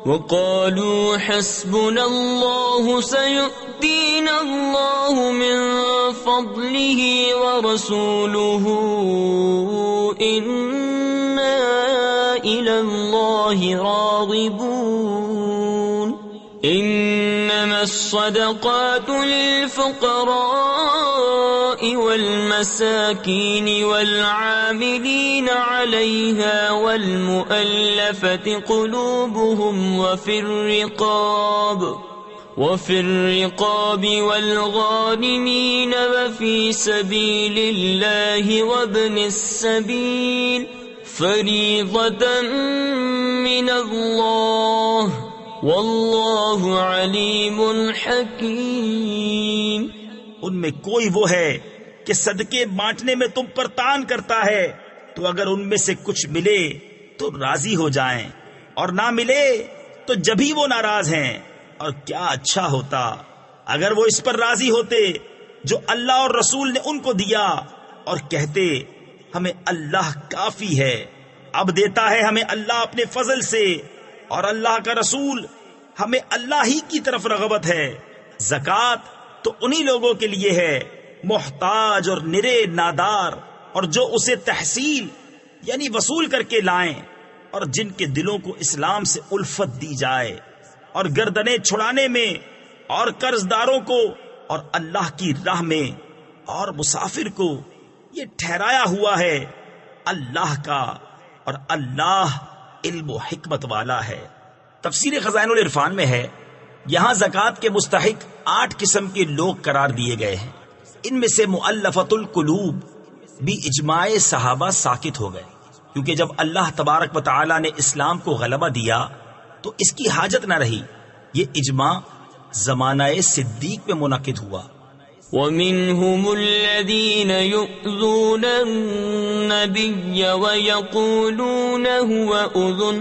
وَقَالُوا حَسْبُنَا اللَّهُ سَيُؤْتِينَا اللَّهُ مِنْ فَضْلِهِ وَرَسُولُهُ إِنَّا إِلَى اللَّهِ رَاغِبُونَ. إنما الصدقات للفقراء والمساكين والعاملين عليها والمؤلفة قلوبهم وفي الرقاب والغانمين وفي سبيل الله وابن السبيل فريضة من الله واللہ علیم حکیم. ان میں کوئی وہ ہے کہ صدقے بانٹنے میں تم پر تان کرتا ہے تو اگر ان میں سے کچھ ملے تو راضی ہو جائیں اور نہ ملے تو جبھی وہ ناراض ہیں. اور کیا اچھا ہوتا اگر وہ اس پر راضی ہوتے جو اللہ اور رسول نے ان کو دیا اور کہتے ہمیں اللہ کافی ہے. اب دیتا ہے ہمیں اللہ اپنے فضل سے اور اللہ کا رسول ہمیں اللہ ہی کی طرف رغبت ہے. زکوٰۃ تو انہی لوگوں کے لیے ہے محتاج اور نرے نادار اور جو اسے تحصیل یعنی وصول کر کے لائیں اور جن کے دلوں کو اسلام سے الفت دی جائے اور گردنیں چھڑانے میں اور قرض داروں کو اور اللہ کی راہ میں اور مسافر کو یہ ٹھہرایا ہوا ہے اللہ کا اور اللہ علم و حکمت والا ہے. تفسیر خزائن العرفان میں ہے یہاں زکوٰۃ کے مستحق 8 قسم کے لوگ قرار دیے گئے ہیں. ان میں سے مؤلفۃ القلوب بھی اجماع صحابہ ساکت ہو گئے کیونکہ جب اللہ تبارک و تعالی نے اسلام کو غلبہ دیا تو اس کی حاجت نہ رہی. یہ اجماع زمانہ صدیق میں منعقد ہوا. وَمِنْهُمُ الَّذِينَ يُؤْذُونَ النَّبِيَّ وَيَقُولُونَ هُوَ أُذُنٌ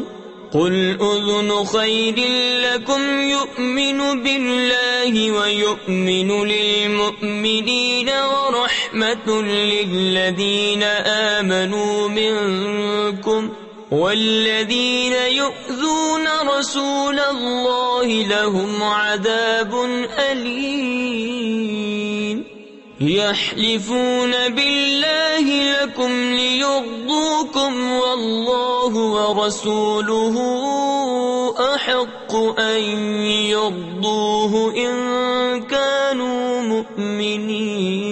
قُلْ أُذُنُ خَيْرٍ لَكُمْ يُؤْمِنُ بِاللَّهِ وَيُؤْمِنُ لِلْمُؤْمِنِينَ وَرَحْمَةٌ لِلَّذِينَ آمَنُوا مِنكُمْ وَالَّذِينَ يُؤْذُونَ رَسُولَ اللَّهِ لَهُمْ عَذَابٌ أَلِيمٌ. يَحْلِفُونَ بِاللَّهِ لَكُمْ لِيُرْضُوكُمْ وَاللَّهُ وَرَسُولُهُ أَحَقُّ أَن يُرْضُوهُ إِن كَانُوا مُؤْمِنِينَ.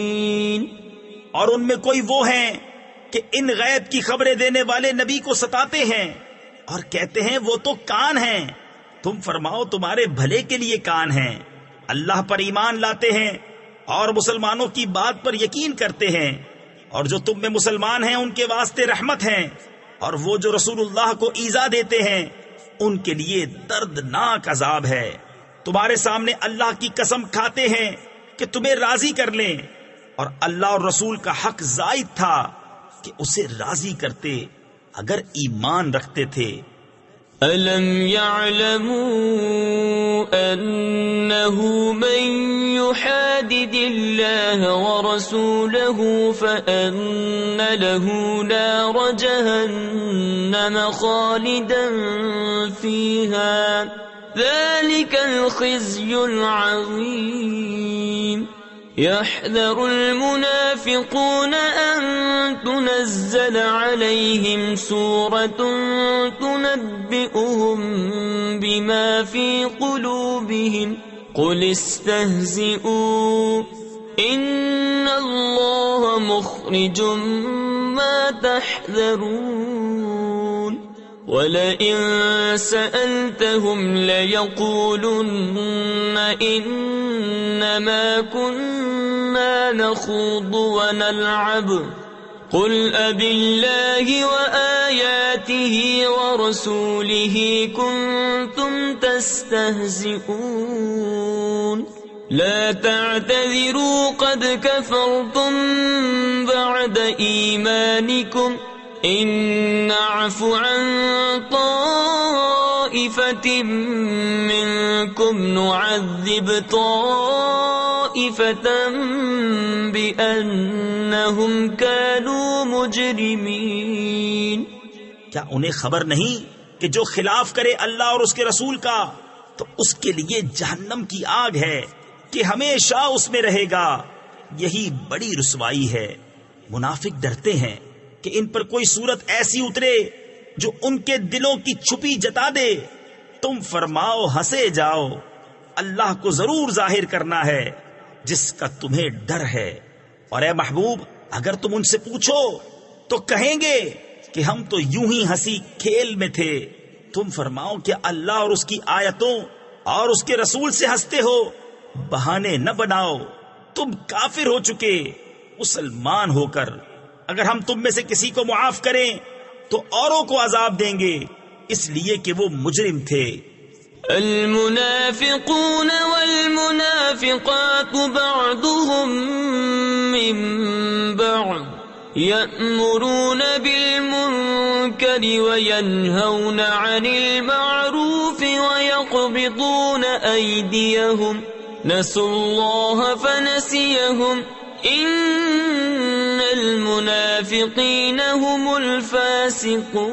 اور ان میں کوئی وہ ہیں کہ ان غیب کی خبریں دینے والے نبی کو ستاتے ہیں اور کہتے ہیں وہ تو کان ہیں. تم فرماؤ تمہارے بھلے کے لیے کان ہیں. اللہ پر ایمان لاتے ہیں اور مسلمانوں کی بات پر یقین کرتے ہیں اور جو تم میں مسلمان ہیں ان کے واسطے رحمت ہیں اور وہ جو رسول اللہ کو ایذا دیتے ہیں ان کے لیے دردناک عذاب ہے. تمہارے سامنے اللہ کی قسم کھاتے ہیں کہ تمہیں راضی کر لیں اور اللہ اور رسول کا حق زائد تھا کہ اسے راضی کرتے اگر ایمان رکھتے تھے. أَلَمْ يَعْلَمُوا أَنَّهُ مَنْ يُحَادِدِ اللَّهَ وَرَسُولَهُ فَأَنَّ لَهُ نَارَ جَهَنَّمَ خَالِدًا فِيهَا ذَلِكَ الْخِزْيُ الْعَظِيمُ يَحْذَرُ الْمُنَافِقُونَ أَن تُنَزَّلَ عَلَيْهِمْ سُورَةٌ تُنَبِّئُهُم بِمَا فِي قُلُوبِهِمْ قُلِ اسْتَهْزِئُوا إِنَّ اللَّهَ مُخْرِجٌ مَّا تَحْذَرُونَ وَلَئِن سَأَلْتَهُمْ لَيَقُولُنَّ إِنَّمَا كُنَّا نَخُوضُ وَنَلْعَبُ قُلْ أَبِاللَّهِ وَآيَاتِهِ وَرَسُولِهِ كُنتُمْ تَسْتَهْزِئُونَ لَا تَعْتَذِرُوا قَدْ كَفَرْتُمْ بَعْدَ إِيمَانِكُمْ إِن نَّعْفُ عَن طَائِفَةٍ مِّنكُمْ نُعَذِّبْ طَائِفَةً بِأَنَّهُمْ كَانُوا مُجْرِمِينَ۔ کیا انہیں خبر نہیں کہ جو خلاف کرے اللہ اور اس کے رسول کا تو اس کے لیے جہنم کی آگ ہے کہ ہمیشہ اس میں رہے گا، یہی بڑی رسوائی ہے۔ منافق ڈرتے ہیں کہ ان پر کوئی صورت ایسی اترے جو ان کے دلوں کی چھپی جتا دے۔ تم فرماؤ ہنسے جاؤ، اللہ کو ضرور ظاہر کرنا ہے جس کا تمہیں ڈر ہے۔ اور اے محبوب، اگر تم ان سے پوچھو تو کہیں گے کہ ہم تو یوں ہی ہنسی کھیل میں تھے۔ تم فرماؤ کہ اللہ اور اس کی آیتوں اور اس کے رسول سے ہنستے ہو، بہانے نہ بناؤ، تم کافر ہو چکے مسلمان ہو کر۔ اگر ہم تم میں سے کسی کو معاف کریں تو اوروں کو عذاب دیں گے، اس لیے کہ وہ مجرم تھے۔ المنافقون والمنافقات بعضهم من بعض يأمرون بالمنكر وينهون عن المعروف ويقبضون أيديهم نسوا الله فنسيهم إن المنافقين هم الفاسقون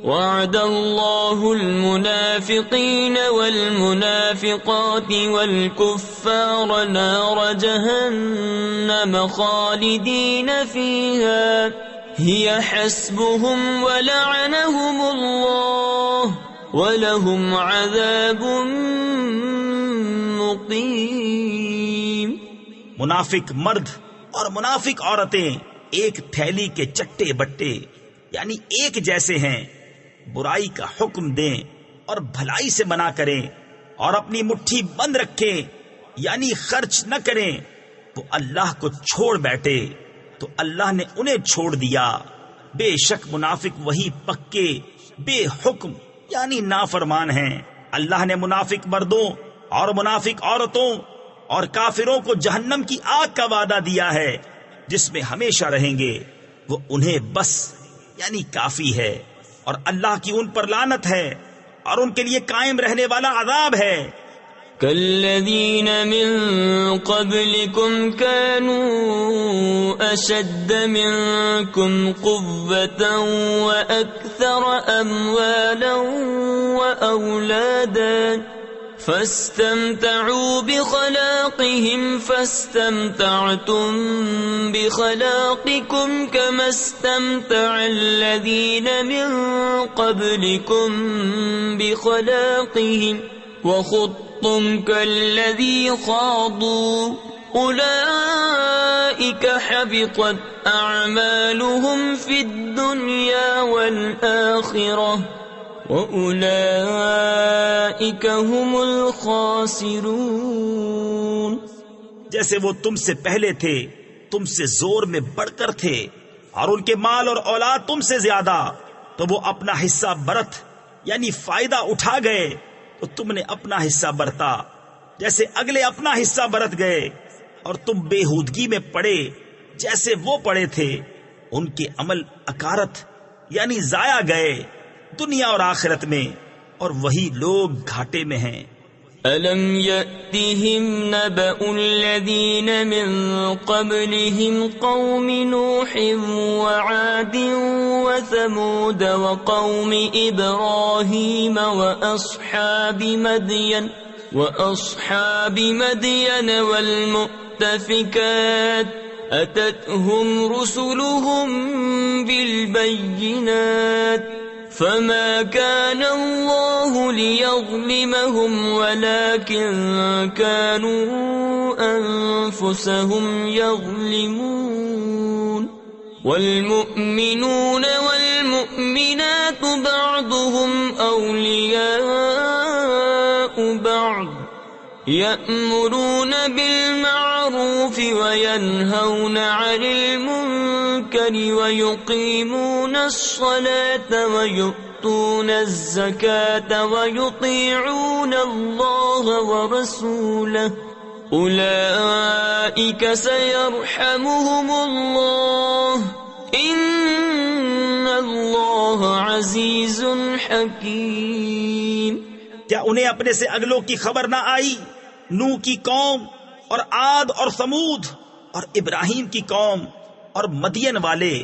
وعد الله المنافقين والمنافقات والكفار نار جهنم خالدين فيها هي حسبهم ولعنهم الله ولهم عذاب مقيم۔ منافق مرد اور منافق عورتیں ایک تھیلی کے چٹے بٹے یعنی ایک جیسے ہیں، برائی کا حکم دیں اور بھلائی سے منع کریں اور اپنی مٹھی بند رکھیں یعنی خرچ نہ کریں، وہ اللہ کو چھوڑ بیٹھے تو اللہ نے انہیں چھوڑ دیا۔ بے شک منافق وہی پکے بے حکم یعنی نافرمان ہیں۔ اللہ نے منافق مردوں اور منافق عورتوں اور کافروں کو جہنم کی آگ کا وعدہ دیا ہے جس میں ہمیشہ رہیں گے، وہ انہیں بس یعنی کافی ہے، اور اللہ کی ان پر لعنت ہے اور ان کے لیے قائم رہنے والا عذاب ہے۔ كالذين من قبلكم كانوا أشد منكم قوة وأكثر أموالا وأولادا فاستمتعوا بخلاقهم فاستمتعتم بخلاقكم كما استمتع الذين من قبلكم بخلاقهم وخضتم كالذي خاضوا أولئك حبطت أعمالهم في الدنيا والآخرة وَأُولَئِكَ هُمُ الْخَاسِرُونَ۔ جیسے وہ تم سے پہلے تھے، تم سے زور میں بڑھ کر تھے، اور ان کے مال اور اولاد تم سے زیادہ، تو وہ اپنا حصہ برت یعنی فائدہ اٹھا گئے تو تم نے اپنا حصہ برتا، جیسے اگلے اپنا حصہ برت گئے، اور تم بےہودگی میں پڑے جیسے وہ پڑے تھے۔ ان کے عمل اکارت یعنی ضائع گئے، دنیا اور آخرت میں، اور وہی لوگ گھاٹے میں ہیں۔ أَلَمْ يَأْتِهِمْ نَبَأُ الَّذِينَ مِنْ قَبْلِهِمْ قَوْمِ نُوحٍ وَعَادٍ وَثَمُودَ وَقَوْمِ إِبْرَاهِيمَ وَأَصْحَابِ مَدْيَنَ وَالْمُؤْتَفِكَاتِ أَتَتْهُمْ رُسُلُهُم بِالْبَيِّنَاتِ فما كان الله ليظلمهم ولكن كانوا أنفسهم يظلمون والمؤمنون والمؤمنات بعضهم أولياء بعض يأمرون بالمعروف وينهون عن المنكر ويقيمون الصلاة ويؤتون الزكاة ويطيعون الله ورسوله أولئك سيرحمهم الله إن الله عزيز حكيم۔ کیا انہیں اپنے سے اگلوں کی خبر نہ آئی؟ نوح کی قوم اور عاد اور ثمود اور ابراہیم کی قوم اور مدین والے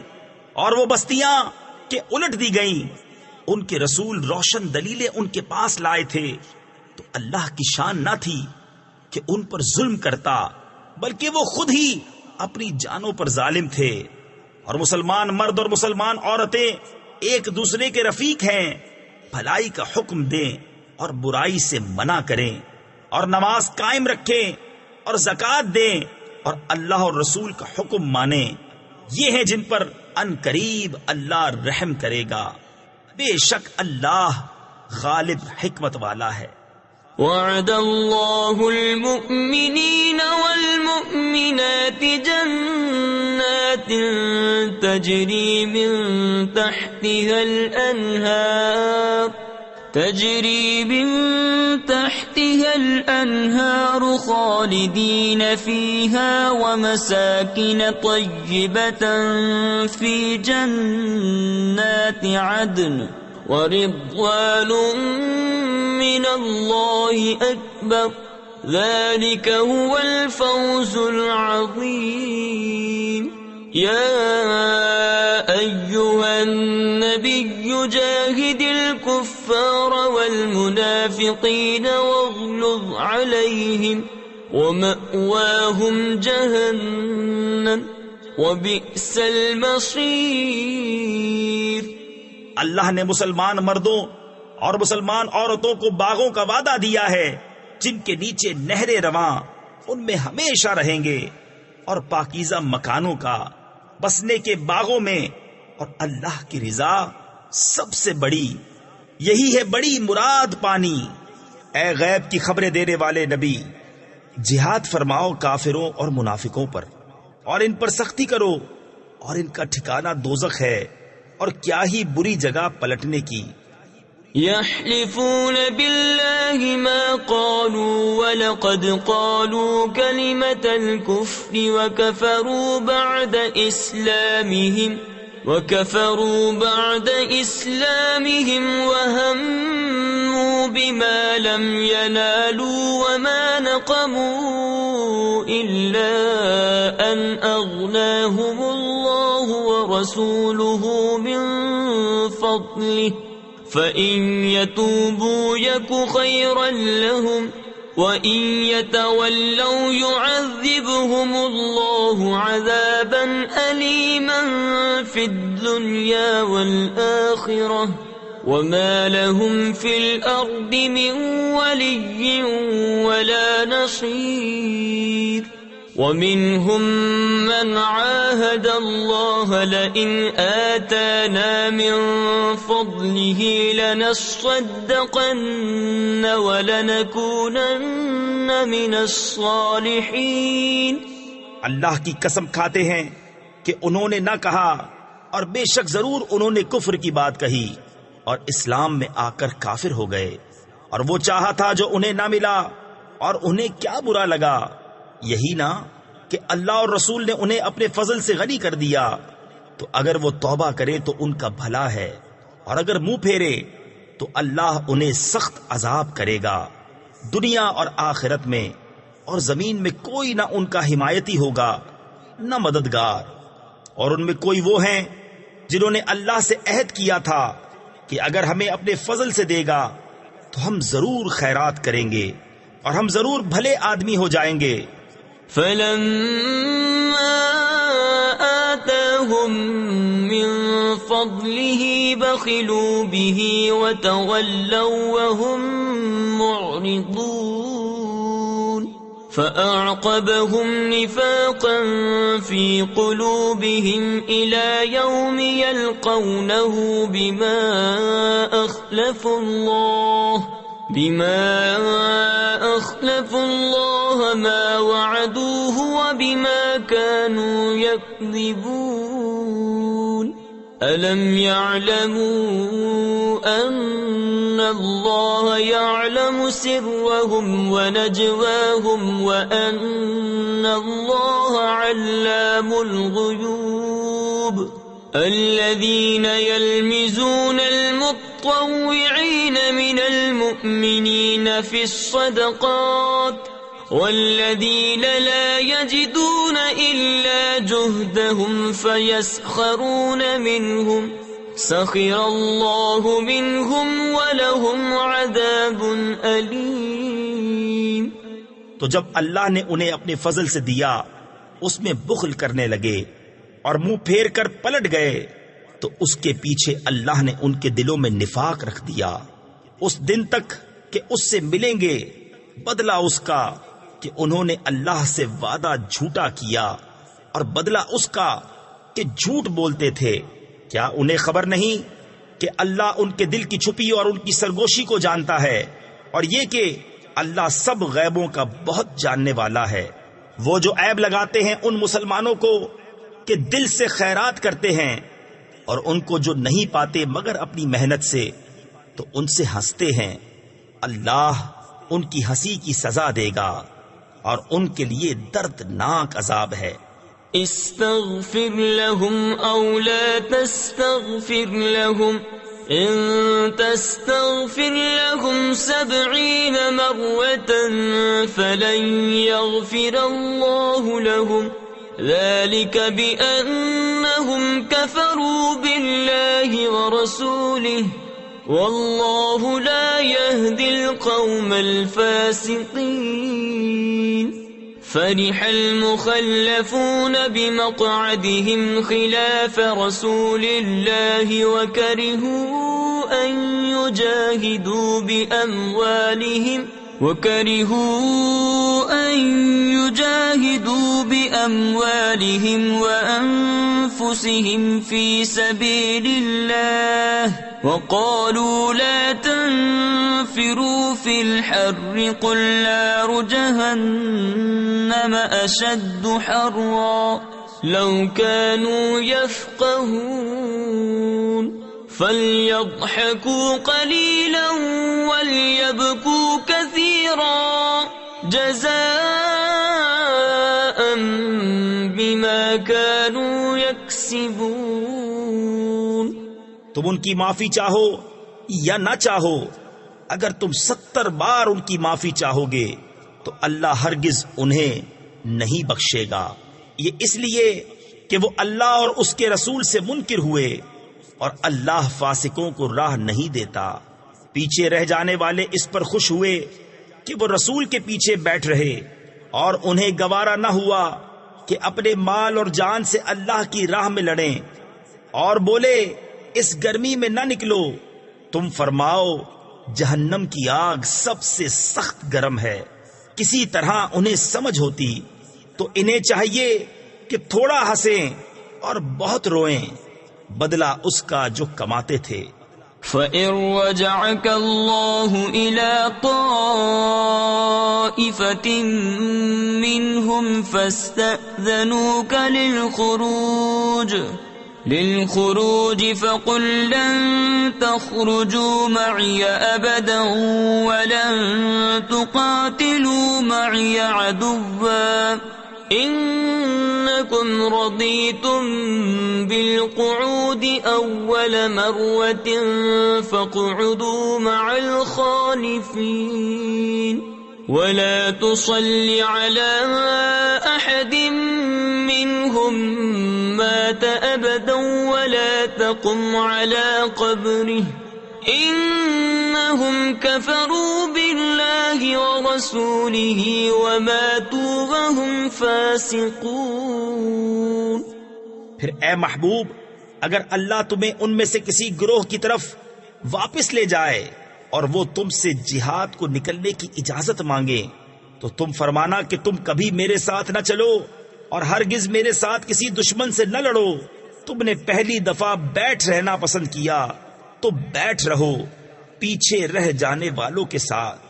اور وہ بستیاں کہ الٹ دی گئیں، ان کے رسول روشن دلیلیں ان کے پاس لائے تھے، تو اللہ کی شان نہ تھی کہ ان پر ظلم کرتا، بلکہ وہ خود ہی اپنی جانوں پر ظالم تھے۔ اور مسلمان مرد اور مسلمان عورتیں ایک دوسرے کے رفیق ہیں، بھلائی کا حکم دیں اور برائی سے منع کریں، اور نماز قائم رکھیں اور زکوٰۃ دیں اور اللہ اور رسول کا حکم مانیں، یہ ہیں جن پر ان قریب اللہ رحم کرے گا، بے شک اللہ غالب حکمت والا ہے۔ وعد اللہ المؤمنین والمؤمنات جنات تجری من تحتها الأنهار خالدين فيها ومساكن طيبة في جنات عدن ورضوان من الله أكبر ذلك هو الفوز العظيم۔ يا أيها النبي جاهد الكفار والمنافقين واغلظ عليهم ومأواهم جهنم وبئس المصير۔ اللہ نے مسلمان مردوں اور مسلمان عورتوں کو باغوں کا وعدہ دیا ہے جن کے نیچے نہریں رواں ان میں ہمیشہ رہیں گے، اور پاکیزہ مکانوں کا بسنے کے باغوں میں، اور اللہ کی رضا سب سے بڑی، یہی ہے بڑی مراد پانی۔ اے غیب کی خبریں دینے والے نبی، جہاد فرماؤ کافروں اور منافقوں پر، اور ان پر سختی کرو، اور ان کا ٹھکانہ دوزخ ہے، اور کیا ہی بری جگہ پلٹنے کی۔ يحلفون بالله ما قالوا ولقد قالوا كلمة الكفر وكفروا بعد إسلامهم وهموا بما لم ينالوا وما نقموا إلا أن أغناهم الله ورسوله من فضله فَإِن يَتُوبُوا يَكُ خَيْرًا لَهُمْ وَإِن يَتَوَلَّوْا يُعَذِّبْهُمُ اللَّهُ عَذَابًا أَلِيمًا فِي الدُّنْيَا وَالْآخِرَةِ وَمَا لَهُمْ فِي الْأَرْضِ مِنْ وَلِيٍّ وَلَا نَصِيرٍ۔ وَمِنْهُمْ مَنْ عَاهَدَ اللَّهَ لَئِنْ آتَانَا مِنْ فَضْلِهِ لَنَصَّدَّقَنَّ وَلَنَكُونَنَّ مِنَ الصَّالِحِينَ۔ اللہ کی قسم کھاتے ہیں کہ انہوں نے نہ کہا، اور بے شک ضرور انہوں نے کفر کی بات کہی اور اسلام میں آ کر کافر ہو گئے، اور وہ چاہا تھا جو انہیں نہ ملا، اور انہیں کیا برا لگا، یہی نا کہ اللہ اور رسول نے انہیں اپنے فضل سے غنی کر دیا، تو اگر وہ توبہ کرے تو ان کا بھلا ہے، اور اگر منہ پھیرے تو اللہ انہیں سخت عذاب کرے گا دنیا اور آخرت میں، اور زمین میں کوئی نہ ان کا حمایتی ہوگا نہ مددگار۔ اور ان میں کوئی وہ ہیں جنہوں نے اللہ سے عہد کیا تھا کہ اگر ہمیں اپنے فضل سے دے گا تو ہم ضرور خیرات کریں گے اور ہم ضرور بھلے آدمی ہو جائیں گے۔ فَلَمَّا آتَاهُم مِّن فَضْلِهِ بَخِلُوا بِهِ وَتَوَلَّوْا وَهُم مُّعْرِضُونَ فَأَعْقَبَهُمْ نِفَاقًا فِي قُلُوبِهِمْ إِلَى يَوْمِ يَلْقَوْنَهُ بما أخلفوا الله ما وعدوه وبما كانوا يكذبون ألم يعلموا أن الله يعلم سرهم ونجواهم وأن الله علام الغيوب الذين يلمزون المطوعين من المؤمنين في الصدقات والذين لا يجدون إلا جهدهم فيسخرون منهم سخر الله منهم ولهم عذاب أليم۔ تو جب اللہ نے انہیں اپنے فضل سے دیا اس میں بخل کرنے لگے اور منہ پھیر کر پلٹ گئے تو اس کے پیچھے اللہ نے ان کے دلوں میں نفاق رکھ دیا اس دن تک کہ اس سے ملیں گے بدلہ اس کا کہ انہوں نے اللہ سے وعدہ جھوٹا کیا اور بدلہ اس کا کہ جھوٹ بولتے تھے۔ کیا انہیں خبر نہیں کہ اللہ ان کے دل کی چھپی اور ان کی سرگوشی کو جانتا ہے، اور یہ کہ اللہ سب غیبوں کا بہت جاننے والا ہے۔ وہ جو عیب لگاتے ہیں ان مسلمانوں کو کہ دل سے خیرات کرتے ہیں اور ان کو جو نہیں پاتے مگر اپنی محنت سے، تو ان سے ہنستے ہیں، اللہ ان کی ہنسی کی سزا دے گا اور ان کے لیے دردناک عذاب ہے۔ استغفر لهم او لا تستغفر لهم ان تستغفر لهم 70 مرة فلن يغفر الله لهم ذلك بأنهم كفروا بالله ورسوله والله لا يهدي القوم الفاسقين۔ فرح المخلفون بمقعدهم خلاف رسول الله وكرهوا أن يجاهدوا بأموالهم وأنفسهم في سبيل الله وقالوا لا تنفروا في الحر قل نار جهنم أشد حرا لو كانوا يفقهون فليضحكوا قليلا وليبكوا كثيرا جزاء بما كانوا يكسبون۔ تم ان کی معافی چاہو یا نہ چاہو، اگر تم 70 بار ان کی معافی چاہو گے تو اللہ ہرگز انہیں نہیں بخشے گا، یہ اس لیے کہ وہ اللہ اور اس کے رسول سے منکر ہوئے اور اللہ فاسقوں کو راہ نہیں دیتا۔ پیچھے رہ جانے والے اس پر خوش ہوئے کہ وہ رسول کے پیچھے بیٹھ رہے اور انہیں گوارا نہ ہوا کہ اپنے مال اور جان سے اللہ کی راہ میں لڑیں، اور بولے اس گرمی میں نہ نکلو، تم فرماؤ جہنم کی آگ سب سے سخت گرم ہے۔ کسی طرح انہیں سمجھ ہوتی تو انہیں چاہیے کہ تھوڑا ہنسیں اور بہت روئیں، بدلہ اس کا جو کماتے تھے۔ فَإِن رَّجَعَكَ اللَّهُ إِلَىٰ طَائِفَةٍ مِّنْهُمْ فَاسْتَأْذَنُوكَ للخروج فقل لن تخرجوا معي أبدا ولن تقاتلوا معي عدوا إنكم أنكم رضيتم بالقعود أول مرة فاقعدوا مع الخالفين ولا تصل على أحد منهم مات أبدا ولا تقم على قبره إنهم كفروا بالله ورسوله وماتوا وهم فاسقون۔ پھر اے محبوب، اگر اللہ تمہیں ان میں سے کسی گروہ کی طرف واپس لے جائے اور وہ تم سے جہاد کو نکلنے کی اجازت مانگے تو تم فرمانا کہ تم کبھی میرے ساتھ نہ چلو اور ہرگز میرے ساتھ کسی دشمن سے نہ لڑو۔ تم نے پہلی دفعہ بیٹھ رہنا پسند کیا تو بیٹھ رہو پیچھے رہ جانے والوں کے ساتھ،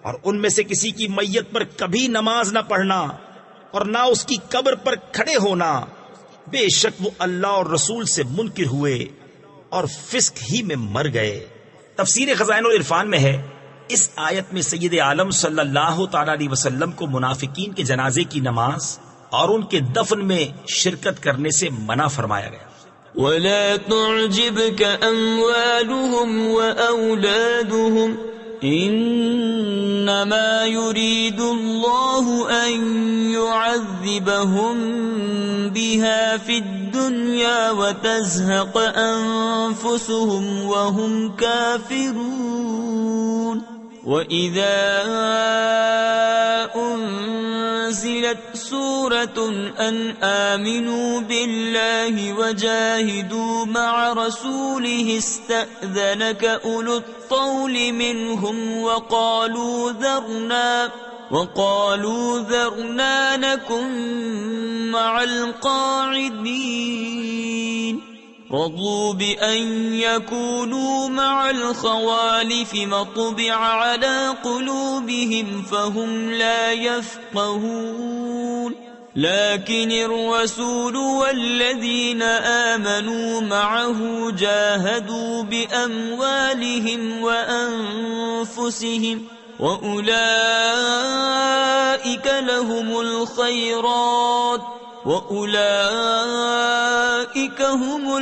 اور ان میں سے کسی کی میت پر کبھی نماز نہ پڑھنا اور نہ اس کی قبر پر کھڑے ہونا، بے شک وہ اللہ اور رسول سے منکر ہوئے اور فسق ہی میں مر گئے۔ تفسیر خزائن العرفان میں ہے، اس آیت میں سید عالم صلی اللہ تعالی علیہ وسلم کو منافقین کے جنازے کی نماز اور ان کے دفن میں شرکت کرنے سے منع فرمایا گیا۔ ولا تعجبك أموالهم وأولادهم إنما يريد الله أن يعذبهم بها في الدنيا وتزهق أنفسهم وهم كافرون وإذا أنزلت سورة أن آمنوا بالله وجاهدوا مع رسوله استأذنك أولو الطول منهم وقالوا ذرنا نكن مع القاعدين رضوا بأن يكونوا مع الخوالف مطبع على قلوبهم فهم لا يفقهون لكن الرسول والذين آمنوا معه جاهدوا بأموالهم وأنفسهم وأولئك لهم الخيرات وأولئك هم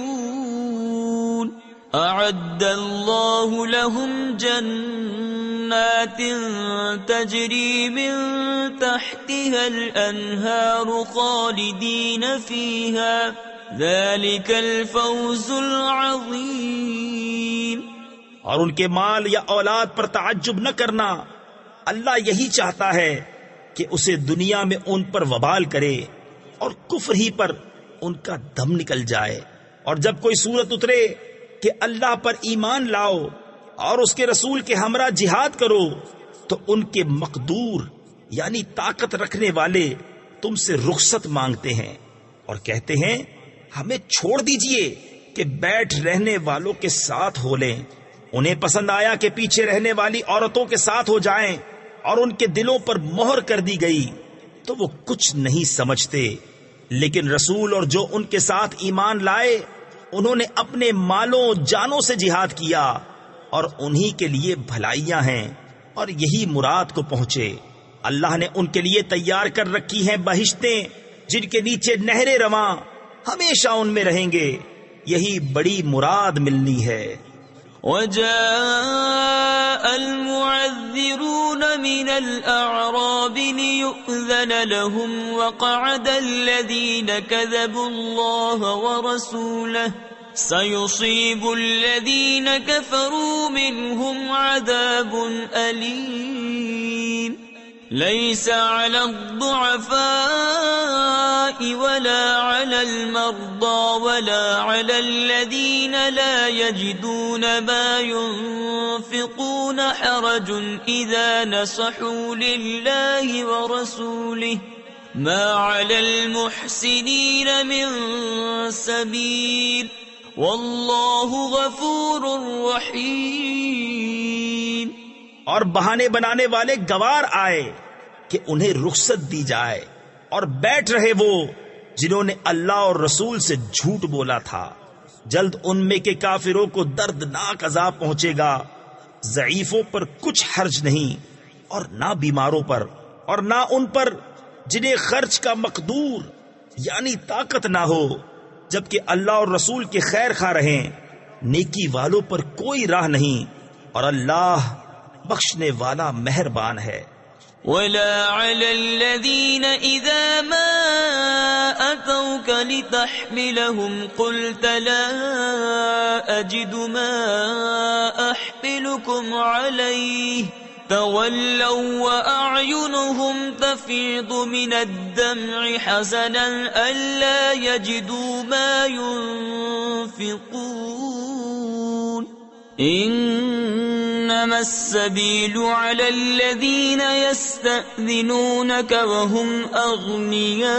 المفلحون أعد الله لهم جنات تجري من تحتها الأنهار خالدين فيها ذلك الفوز العظيم۔ اور ان کے مال یا اولاد پر تعجب نہ کرنا، اللہ یہی چاہتا ہے کہ اسے دنیا میں ان پر وبال کرے اور کفر ہی پر ان کا دم نکل جائے، اور جب کوئی صورت اترے کہ اللہ پر ایمان لاؤ اور اس کے رسول کے ہمراہ جہاد کرو تو ان کے مقدور یعنی طاقت رکھنے والے تم سے رخصت مانگتے ہیں اور کہتے ہیں ہمیں چھوڑ دیجئے کہ بیٹھ رہنے والوں کے ساتھ ہو لیں۔ انہیں پسند آیا کہ پیچھے رہنے والی عورتوں کے ساتھ ہو جائیں اور ان کے دلوں پر مہر کر دی گئی تو وہ کچھ نہیں سمجھتے، لیکن رسول اور جو ان کے ساتھ ایمان لائے انہوں نے اپنے مالوں جانوں سے جہاد کیا اور انہی کے لیے بھلائیاں ہیں اور یہی مراد کو پہنچے۔ اللہ نے ان کے لیے تیار کر رکھی ہیں بہشتیں جن کے نیچے نہریں رواں، ہمیشہ ان میں رہیں گے، یہی بڑی مراد ملنی ہے۔ وجاء المعذرون من الأعراب ليؤذن لهم وقعد الذين كذبوا الله ورسوله سيصيب الذين كفروا منهم عذاب أليم ليس على الضعفاء ولا على المرضى ولا على الذين لا يجدون ما ينفقون حرج إذا نصحوا لله ورسوله ما على المحسنين من سبيل والله غفور رحيم۔ اور بہانے بنانے والے گوار آئے کہ انہیں رخصت دی جائے اور بیٹھ رہے وہ جنہوں نے اللہ اور رسول سے جھوٹ بولا تھا، جلد ان میں کے کافروں کو دردناک عذاب پہنچے گا، ضعیفوں پر کچھ حرج نہیں اور نہ بیماروں پر اور نہ ان پر جنہیں خرچ کا مقدور یعنی طاقت نہ ہو، جبکہ اللہ اور رسول کے خیر خواہ رہیں، نیکی والوں پر کوئی راہ نہیں، اور اللہ بخشنے والا مہربان ہے۔ ولا على الذين إذا ما أتوك لتحملهم قلت لا أجد ما أحملكم عليه تولوا وأعينهم تفيض من الدمع حزنا ألا يجدوا ما ينفقون انما السبيل على الذين يستأذنونك وهم اغنياء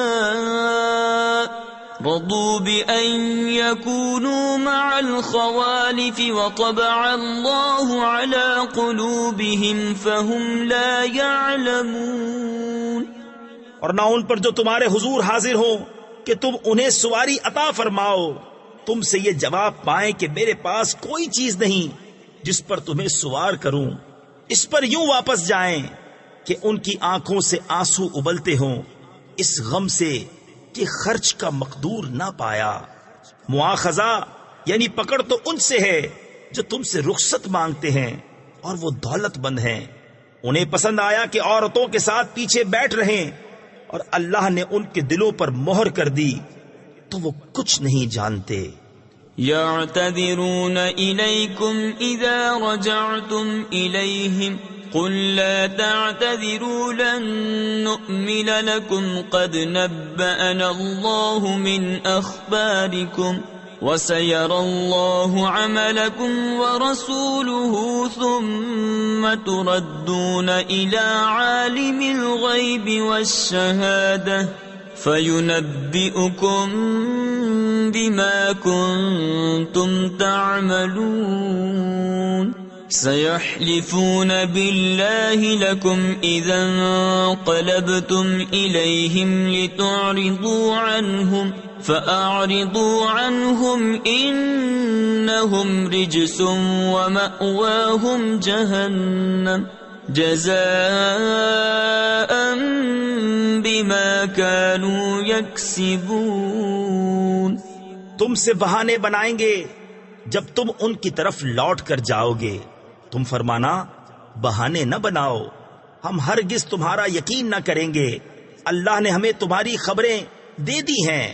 رضوا بأن يكونوا مع الخوالف وطبع الله على قلوبهم فهم لا يعلمون۔ اور نہ ان پر جو تمہارے حضور حاضر ہوں کہ تم انہیں سواری عطا فرماؤ، تم سے یہ جواب پائیں کہ میرے پاس کوئی چیز نہیں جس پر تمہیں سوار کروں، اس پر یوں واپس جائیں کہ ان کی آنکھوں سے آنسو ابلتے ہوں، اس غم سے کہ خرچ کا مقدور نہ پایا۔ مواخذہ یعنی پکڑ تو ان سے ہے جو تم سے رخصت مانگتے ہیں اور وہ دولت مند ہیں، انہیں پسند آیا کہ عورتوں کے ساتھ پیچھے بیٹھ رہیں، اور اللہ نے ان کے دلوں پر مہر کر دی تو وہ کچھ نہیں جانتے۔ يعتذرون إليكم إذا رجعتم إليهم قل لا تعتذروا لن نؤمن لكم قد نبأنا الله من أخباركم وسيرى الله عملكم ورسوله ثم تردون إلى عالم الغيب والشهادة فَيُنَبِّئُكُم بِمَا كُنتُمْ تَعْمَلُونَ سَيَحْلِفُونَ بِاللَّهِ لَكُمْ إِذَا انقَلَبْتُمْ إِلَيْهِمْ لِتُعْرِضُوا عَنْهُمْ فَأَعْرِضُوا عَنْهُمْ إِنَّهُمْ رِجْسٌ وَمَأْوَاهُمْ جَهَنَّمُ جزاء بما كانوا يكسبون۔ تم سے بہانے بنائیں گے جب تم ان کی طرف لوٹ کر جاؤ گے، تم فرمانا بہانے نہ بناؤ، ہم ہرگز تمہارا یقین نہ کریں گے، اللہ نے ہمیں تمہاری خبریں دے دی ہیں،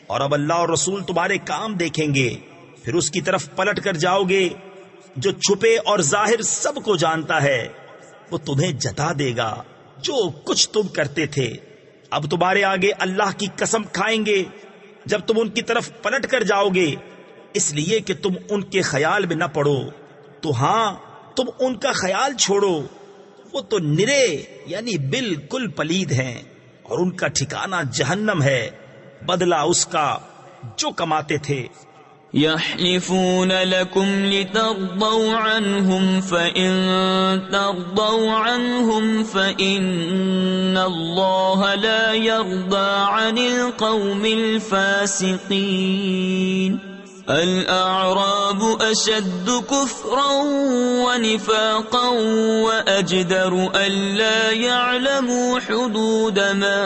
اور اب اللہ اور رسول تمہارے کام دیکھیں گے، پھر اس کی طرف پلٹ کر جاؤ گے جو چھپے اور ظاہر سب کو جانتا ہے، وہ تمہیں جتا دے گا جو کچھ تم کرتے تھے۔ اب تمہارے آگے اللہ کی قسم کھائیں گے جب تم ان کی طرف پلٹ کر جاؤ گے، اس لیے کہ تم ان کے خیال میں نہ پڑو، تو ہاں تم ان کا خیال چھوڑو، وہ تو نرے یعنی بالکل پلید ہیں، اور ان کا ٹھکانہ جہنم ہے، بدلہ اس کا جو کماتے تھے۔ يحلفون لكم لترضوا عنهم فإن ترضوا عنهم فإن الله لا يرضى عن القوم الفاسقين الأعراب أشد كفرا ونفاقا وأجدر ألا يعلموا حدود ما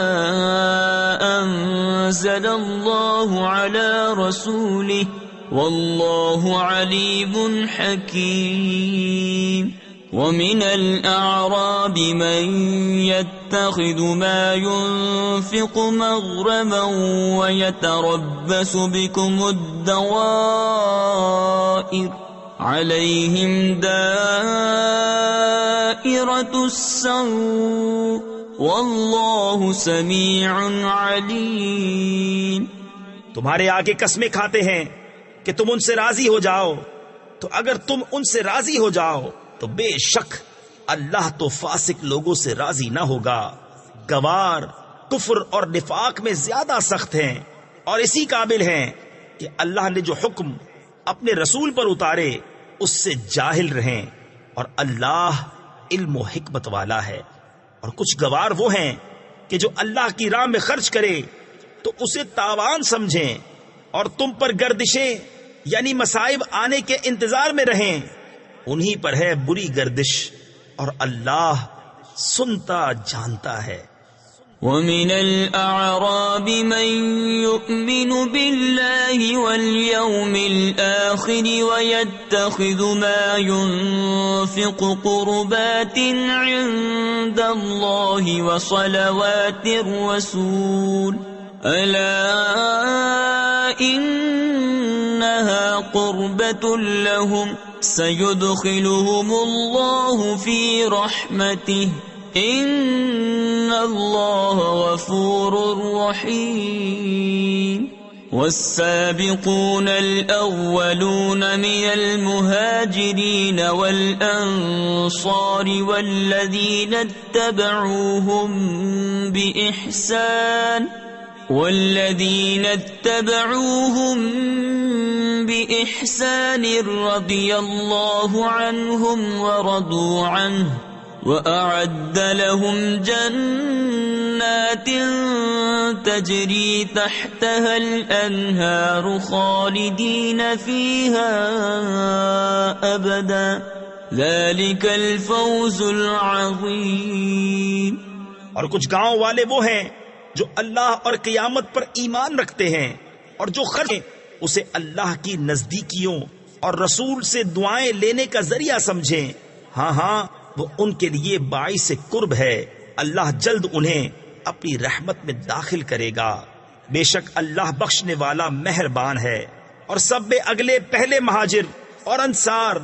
أنزل الله على رسوله والله عليم حكيم ومن الأعراب من يتخذ ما ينفق مغرما ويتربص بكم الدوائر عليهم دائرة السوء والله سميع عليم۔ تمہارے آگے قسمیں کھاتے ہیں کہ تم ان سے راضی ہو جاؤ، تو اگر تم ان سے راضی ہو جاؤ تو بے شک اللہ تو فاسق لوگوں سے راضی نہ ہوگا، گوار کفر اور نفاق میں زیادہ سخت ہیں، اور اسی قابل ہیں کہ اللہ نے جو حکم اپنے رسول پر اتارے اس سے جاہل رہیں، اور اللہ علم و حکمت والا ہے۔ اور کچھ گوار وہ ہیں کہ جو اللہ کی راہ میں خرچ کرے تو اسے تاوان سمجھیں، اور تم پر گردشیں یعنی مصائب آنے کے انتظار میں رہیں، انہی پر ہے بری گردش، اور اللہ سنتا جانتا ہے۔ ومن الأعراب من يؤمن بالله واليوم الآخر ويتخذ ما ينفق قربات عند الله وصلوات الرسول ألا إنها قربة لهم سيدخلهم الله في رحمته إن الله غفور رحيم والسابقون الأولون من المهاجرين والأنصار والذين اتبعوهم بإحسان رضي الله عنهم ورضوا عنه وأعد لهم جنات تجري تحتها الأنهار خالدين فيها أبدا ذلك الفوز العظيم. اور کچھ گاؤں والے وہ ہیں جو اللہ اور قیامت پر ایمان رکھتے ہیں اور جو خرچ اسے اللہ کی نزدیکیوں اور رسول سے دعائیں لینے کا ذریعہ سمجھیں. ہاں وہ ان کے لیے باعث قرب ہے. اللہ جلد انہیں اپنی رحمت میں داخل کرے گا. بے شک اللہ بخشنے والا مہربان ہے. اور سب اگلے پہلے مہاجر اور انصار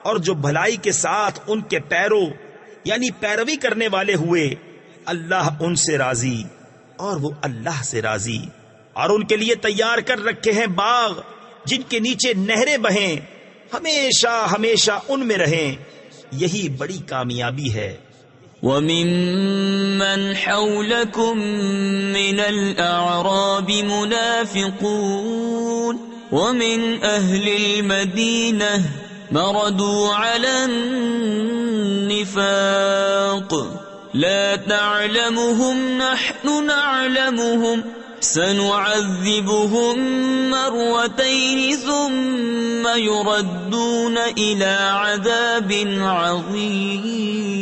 اور جو بھلائی کے ساتھ ان کے پیرو یعنی پیروی کرنے والے ہوئے، اللہ ان سے راضی اور وہ اللہ سے راضی. اور ان کے لیے تیار کر رکھے ہیں باغ جن کے نیچے نہریں بہیں، ہمیشہ ہمیشہ ان میں رہیں. یہی بڑی کامیابی ہے. وَمِمَّنْ حَوْلَكُمْ مِنَ الْأَعْرَابِ مُنَافِقُونَ وَمِنْ أَهْلِ الْمَدِينَةِ مَرَدُوا عَلَى النِّفَاقِ لَا تَعْلَمُهُمْ نَحْنُ نَعْلَمُهُمْ سنعذبهم مرتين ثم يردون إلى عذاب عظيم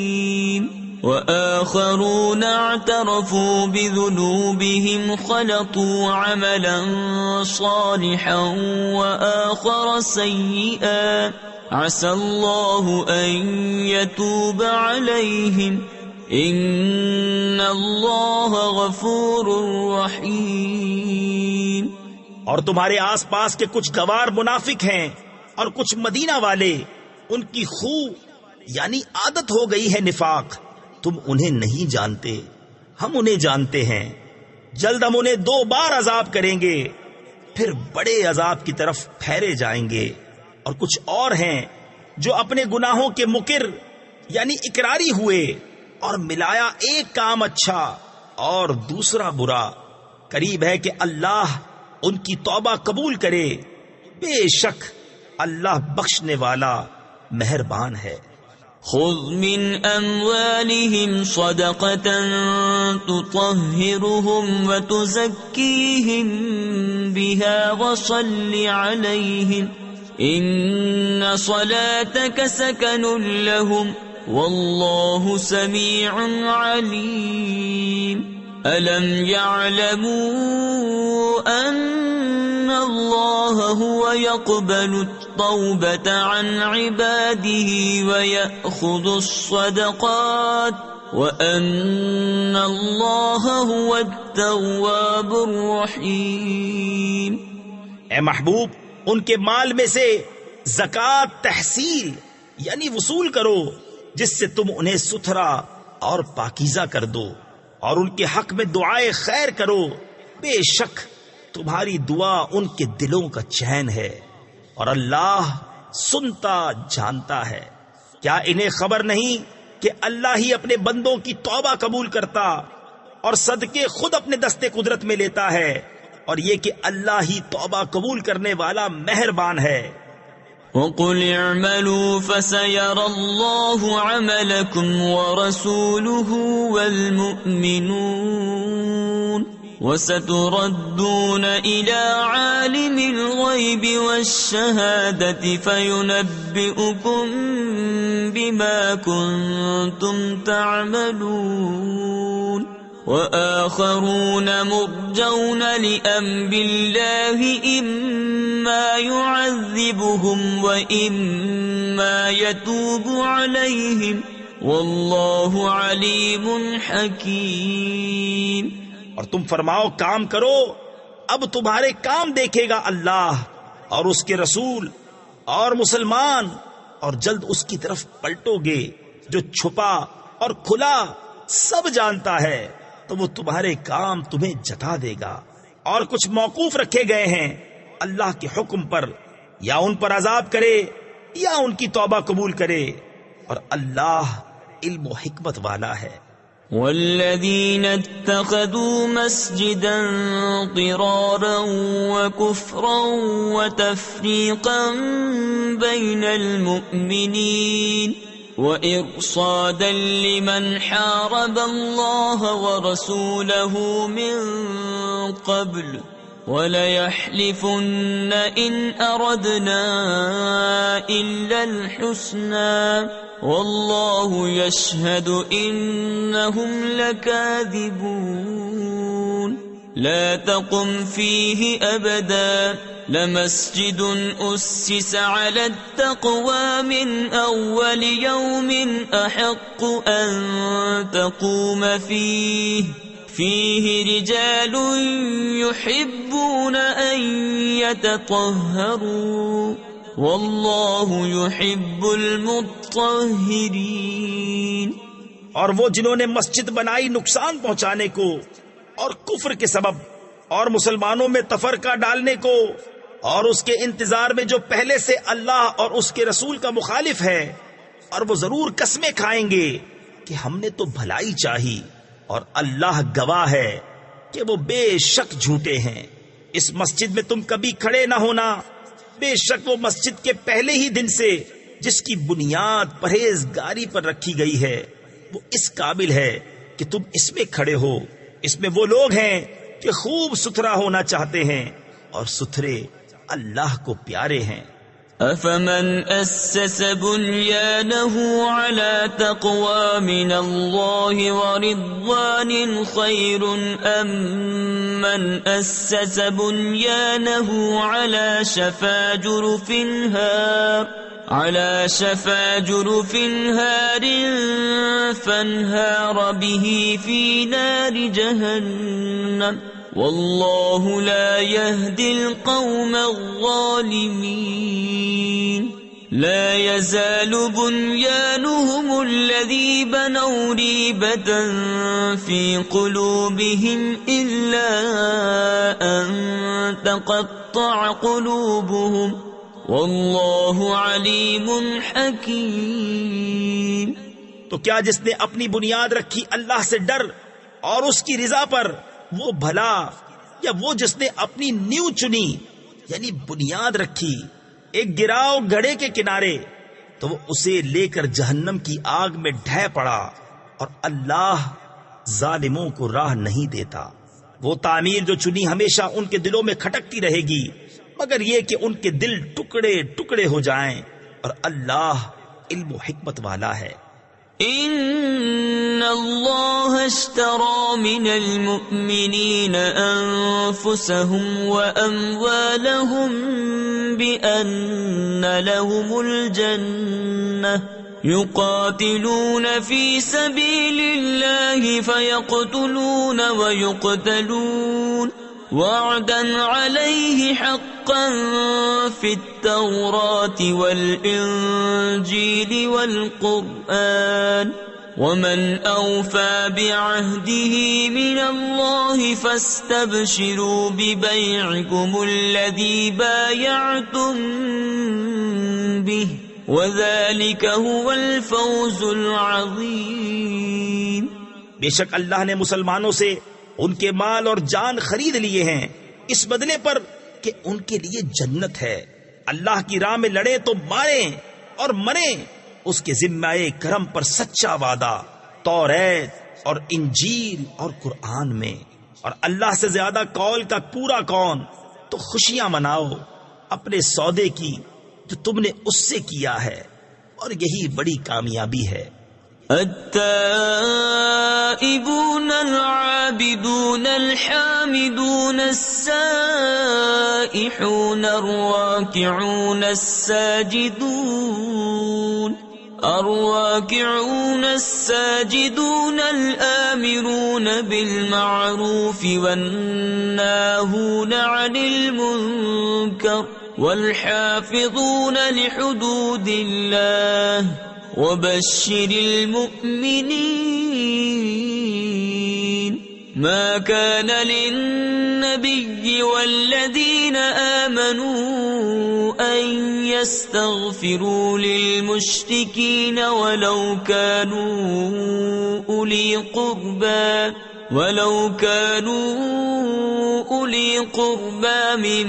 وآخرون اعترفوا بذنوبهم خلطوا عملا صالحا وآخر سيئا عسى الله أن يتوب عليهم ان اللہ غفور رحیم. اور تمہارے آس پاس کے کچھ گوار منافق ہیں اور کچھ مدینہ والے، ان کی خو یعنی عادت ہو گئی ہے نفاق. تم انہیں نہیں جانتے، ہم انہیں جانتے ہیں. جلد ہم انہیں 2 بار عذاب کریں گے، پھر بڑے عذاب کی طرف پھیرے جائیں گے. اور کچھ اور ہیں جو اپنے گناہوں کے مقر یعنی اقراری ہوئے اور ملایا ایک کام اچھا اور دوسرا برا. قریب ہے کہ اللہ ان کی توبہ قبول کرے. بے شک اللہ بخشنے والا مہربان ہے. خذ من اموالهم صدقة تطهرهم وتزكيهم بها وصل عليهم ان صلاتك سكن لهم واللہ سمیع علیم. ألم يعلموا أن الله هو يقبل التوبة عن عباده ويأخذ الصدقات وأن الله هو التواب الرحيم. اے محبوب، ان کے مال میں سے زکوٰۃ تحصیل یعنی وصول کرو جس سے تم انہیں ستھرا اور پاکیزہ کر دو، اور ان کے حق میں دعائے خیر کرو. بے شک تمہاری دعا ان کے دلوں کا چین ہے اور اللہ سنتا جانتا ہے. کیا انہیں خبر نہیں کہ اللہ ہی اپنے بندوں کی توبہ قبول کرتا اور صدقے خود اپنے دستے قدرت میں لیتا ہے، اور یہ کہ اللہ ہی توبہ قبول کرنے والا مہربان ہے. وَقُلْ اعْمَلُوا فَسَيَرَى اللَّهُ عَمَلَكُمْ وَرَسُولُهُ وَالْمُؤْمِنُونَ وَسَتُرَدُّونَ إِلَى عَالِمِ الْغَيْبِ وَالشَّهَادَةِ فَيُنَبِّئُكُم بِمَا كُنتُمْ تَعْمَلُونَ. وآخرون مرجون لأمر الله إما يعذبهم وإما يتوب عليهم والله عليم حكيم۔ اور تم فرماؤ کام کرو، اب تمہارے کام دیکھے گا اللہ اور اس کے رسول اور مسلمان، اور جلد اس کی طرف پلٹو گے جو چھپا اور کھلا سب جانتا ہے، تو وہ تمہارے کام تمہیں جتا دے گا۔ اور کچھ موقوف رکھے گئے ہیں اللہ کے حکم پر، یا ان پر عذاب کرے یا ان کی توبہ قبول کرے، اور اللہ علم و حکمت والا ہے۔ والذين اتخذوا مسجدا ضرارا وكفرا وتفريقا بين المؤمنين وإرصادا لمن حارب الله ورسوله من قبل وَلَيَحْلِفُنَّ إِنْ أَرَدْنَا إِلَّا الْحُسْنَى وَاللَّهُ يَشْهَدُ إِنَّهُمْ لَكَاذِبُونَ لَا تَقُمْ فِيهِ أَبَدًا لَمَسْجِدٌ أُسِّسَ عَلَى التَّقْوَى مِنْ أَوَّلِ يَوْمٍ أَحَقُّ أَنْ تَقُومَ فيه رجال يحبون أن يتطهروا والله يحب المطهرين۔ اور وہ جنہوں نے مسجد بنائی نقصان پہنچانے کو اور کفر کے سبب اور مسلمانوں میں تفرقہ ڈالنے کو اور اس کے انتظار میں جو پہلے سے اللہ اور اس کے رسول کا مخالف ہے، اور وہ ضرور قسمیں کھائیں گے کہ ہم نے تو بھلائی چاہی، اور اللہ گواہ ہے کہ وہ بے شک جھوٹے ہیں۔ اس مسجد میں تم کبھی کھڑے نہ ہونا، بے شک وہ مسجد کے پہلے ہی دن سے جس کی بنیاد پرہیزگاری پر رکھی گئی ہے، وہ اس قابل ہے کہ تم اس میں کھڑے ہو۔ اس میں وہ لوگ ہیں کہ خوب ستھرا ہونا چاہتے ہیں، اور ستھرے اللہ کو پیارے ہیں۔ أَفَمَنْ أَسَّسَ بُنْيَانَهُ عَلَى تَقْوَى مِنَ اللَّهِ وَرِضْوَانٍ خَيْرٌ أَمْ مَنْ أَسَّسَ بُنْيَانَهُ عَلَى شَفَا جُرُفٍ هَارٍ فَانْهَارَ بِهِ فِي نَارِ جَهَنَّمَ واللہ لا يهدي القوم الظالمین۔ لا يزال بنيانهم الذي بنوا ريبة في قلوبهم إلا أن تقطع قلوبهم واللہ علیم حکیم۔ تو کیا جس نے اپنی بنیاد رکھی اللہ سے ڈر اور اس کی رضا پر، وہ بھلا، یا وہ جس نے اپنی نیو چنی یعنی بنیاد رکھی ایک گراؤ گڑھے کے کنارے، تو وہ اسے لے کر جہنم کی آگ میں ڈھہ پڑا، اور اللہ ظالموں کو راہ نہیں دیتا۔ وہ تعمیر جو چنی ہمیشہ ان کے دلوں میں کھٹکتی رہے گی، مگر یہ کہ ان کے دل ٹکڑے ٹکڑے ہو جائیں، اور اللہ علم و حکمت والا ہے۔ ان اللہ اشترى من المؤمنین انفسهم واموالهم بان لهم الجنة يقاتلون في سبيل الله فيقتلون ويقتلون وعدا عليه حقا في التوراة والإنجيل والقرآن ومن أوفى بعهده من الله فاستبشروا ببيعكم الذي بايعتم به وذلك هو الفوز العظيم۔ بے شک اللہ نے مسلمانوں سے ان کے مال اور جان خرید لیے ہیں، اس بدلے پر کہ ان کے لیے جنت ہے۔ اللہ کی راہ میں لڑیں تو ماریں اور مریں، اس کے ذمہ کرم پر سچا وعدہ توریت اور انجیل اور قرآن میں۔ اور اللہ سے زیادہ قول کا پورا کون؟ تو خوشیاں مناؤ اپنے سودے کی جو تم نے اس سے کیا ہے، اور یہی بڑی کامیابی ہے۔ التائبون العابدون الحامدون السائحون الراكعون الساجدون الآمرون بالمعروف والناهون عن المنكر والحافظون لحدود الله وبشر المؤمنين. ما كان للنبي والذين آمنوا أن يستغفروا للمشركين ولو كانوا أولي قربى من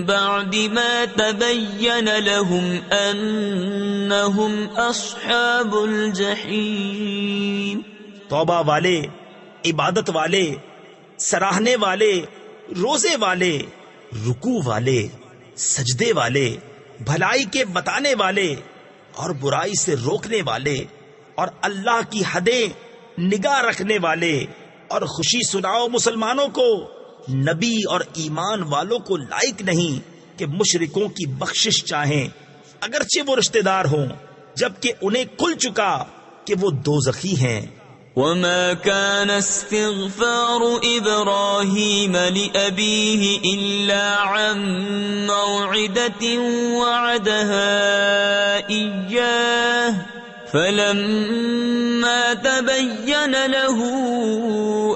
بعد ما تبين لهم أنهم أصحاب الجحيم. توبہ والے، عبادت والے، سراہنے والے، روزے والے، رکوع والے، سجدے والے، بھلائی کے بتانے والے اور برائی سے روکنے والے اور اللہ کی حدیں نگاہ رکھنے والے، اور خوشی سناؤ مسلمانوں کو، نبی اور ایمان والوں کو لائق نہیں کہ مشرکوں کی بخشش چاہیں اگرچہ وہ رشتہ دار ہوں، جبکہ انہیں کھل چکا کہ وہ دوزخی ہیں. وما كان استغفار إبراهيم لأبيه إلا عن موعدة وعدها إياه فلما تبين له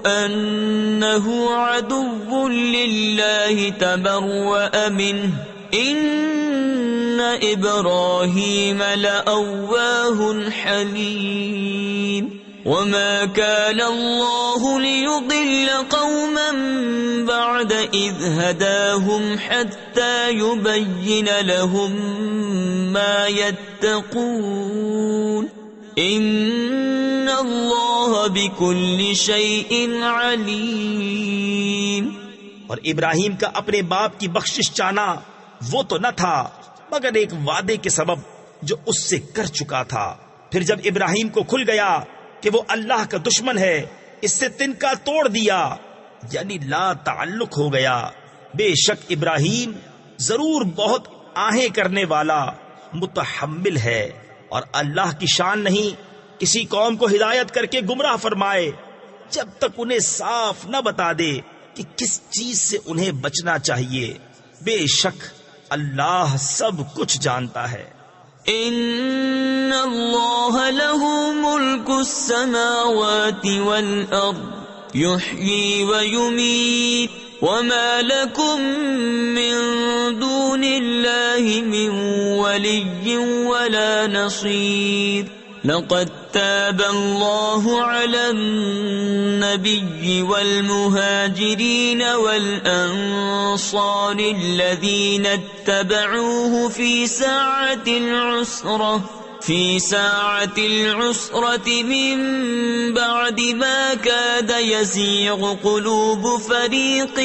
أنه عدو لله تبرأ منه إن إبراهيم لأواه حليم. وما كان الله ليضل قوما بعد إذ هداهم حتى يبين لهم ما يتقون إن الله بكل شيء عليم. اور ابراہیم کا اپنے باپ کی بخشش چاہنا وہ تو نہ تھا مگر ایک وعدے کے سبب جو اس سے کر چکا تھا. پھر جب ابراہیم کو کھل گیا کہ وہ اللہ کا دشمن ہے، اس سے تنکا توڑ دیا، یعنی لا تعلق ہو گیا. بے شک ابراہیم ضرور بہت آہیں کرنے والا متحمل ہے، اور اللہ کی شان نہیں کسی قوم کو ہدایت کر کے گمراہ فرمائے جب تک انہیں صاف نہ بتا دے کہ کس چیز سے انہیں بچنا چاہیے. بے شک اللہ سب کچھ جانتا ہے. ان اللہ له ملک السماوات والارض يحيي ويميت وما لكم من دون الله من ولي ولا نصير. لقد تاب الله على النبي والمهاجرين والأنصار الذين اتبعوه في ساعة العسرة من بعد ما كاد يزيغ قلوب فريق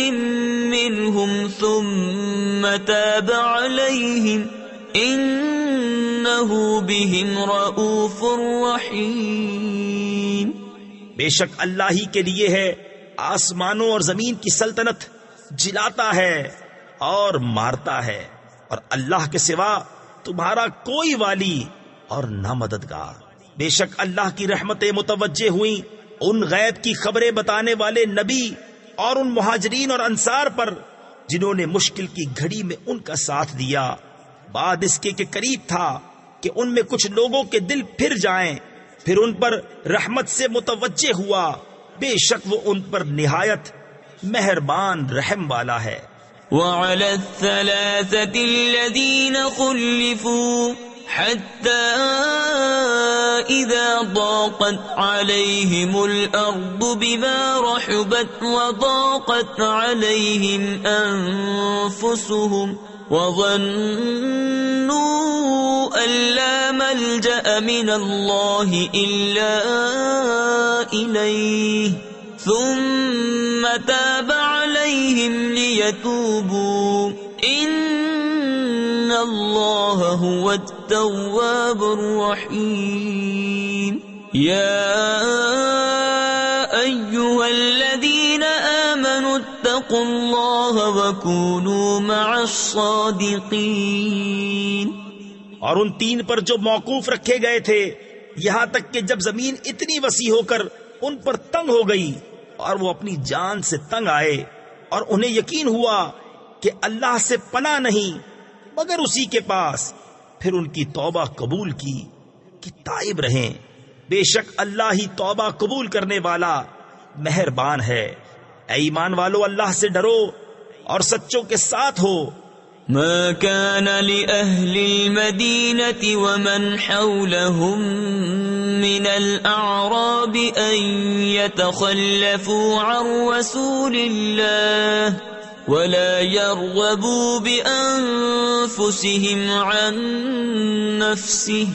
منهم ثم تاب عليهم انہ بہم رؤوف رحیم. بے شک اللہ ہی کے لیے ہے آسمانوں اور زمین کی سلطنت، جلاتا ہے اور مارتا ہے، اور اللہ کے سوا تمہارا کوئی والی اور نہ مددگار. بے شک اللہ کی رحمتیں متوجہ ہوئیں ان غیب کی خبریں بتانے والے نبی اور ان مہاجرین اور انصار پر جنہوں نے مشکل کی گھڑی میں ان کا ساتھ دیا. بعد اس کے قریب تھا کہ ان میں کچھ لوگوں کے دل پھر جائیں، پھر ان پر رحمت سے متوجہ ہوا. بے شک وہ ان پر نہایت مہربان رحم والا ہے. وعلى الثلاثة الذين خلفوا حتى إذا ضاقت عليهم الأرض بما رحبت وضاقت عليهم أنفسهم وظنوا أن لا ملجأ من الله إلا إليه ثم تاب عليهم ليتوبوا إن الله هو التواب الرحيم. يا أيها الذين آمنوا اتقوا الله وكونوا مع الصادقين. اور ان تین پر جو موقوف رکھے گئے تھے یہاں تک کہ جب زمین اتنی وسیع ہو کر ان پر تنگ ہو گئی اور وہ اپنی جان سے تنگ آئے اور انہیں یقین ہوا کہ اللہ سے پناہ نہیں مگر اسی کے پاس، پھر ان کی توبہ قبول کی کہ تائب رہیں. بے شک اللہ ہی توبہ قبول کرنے والا مہربان ہے. اے ایمان والو اللہ سے ڈرو اور سچوں کے ساتھ ہو. ما كان لأهل المدينة ومن حولهم من الأعراب أن يتخلفوا عن رسول الله ولا يرغبوا بأنفسهم عن نفسه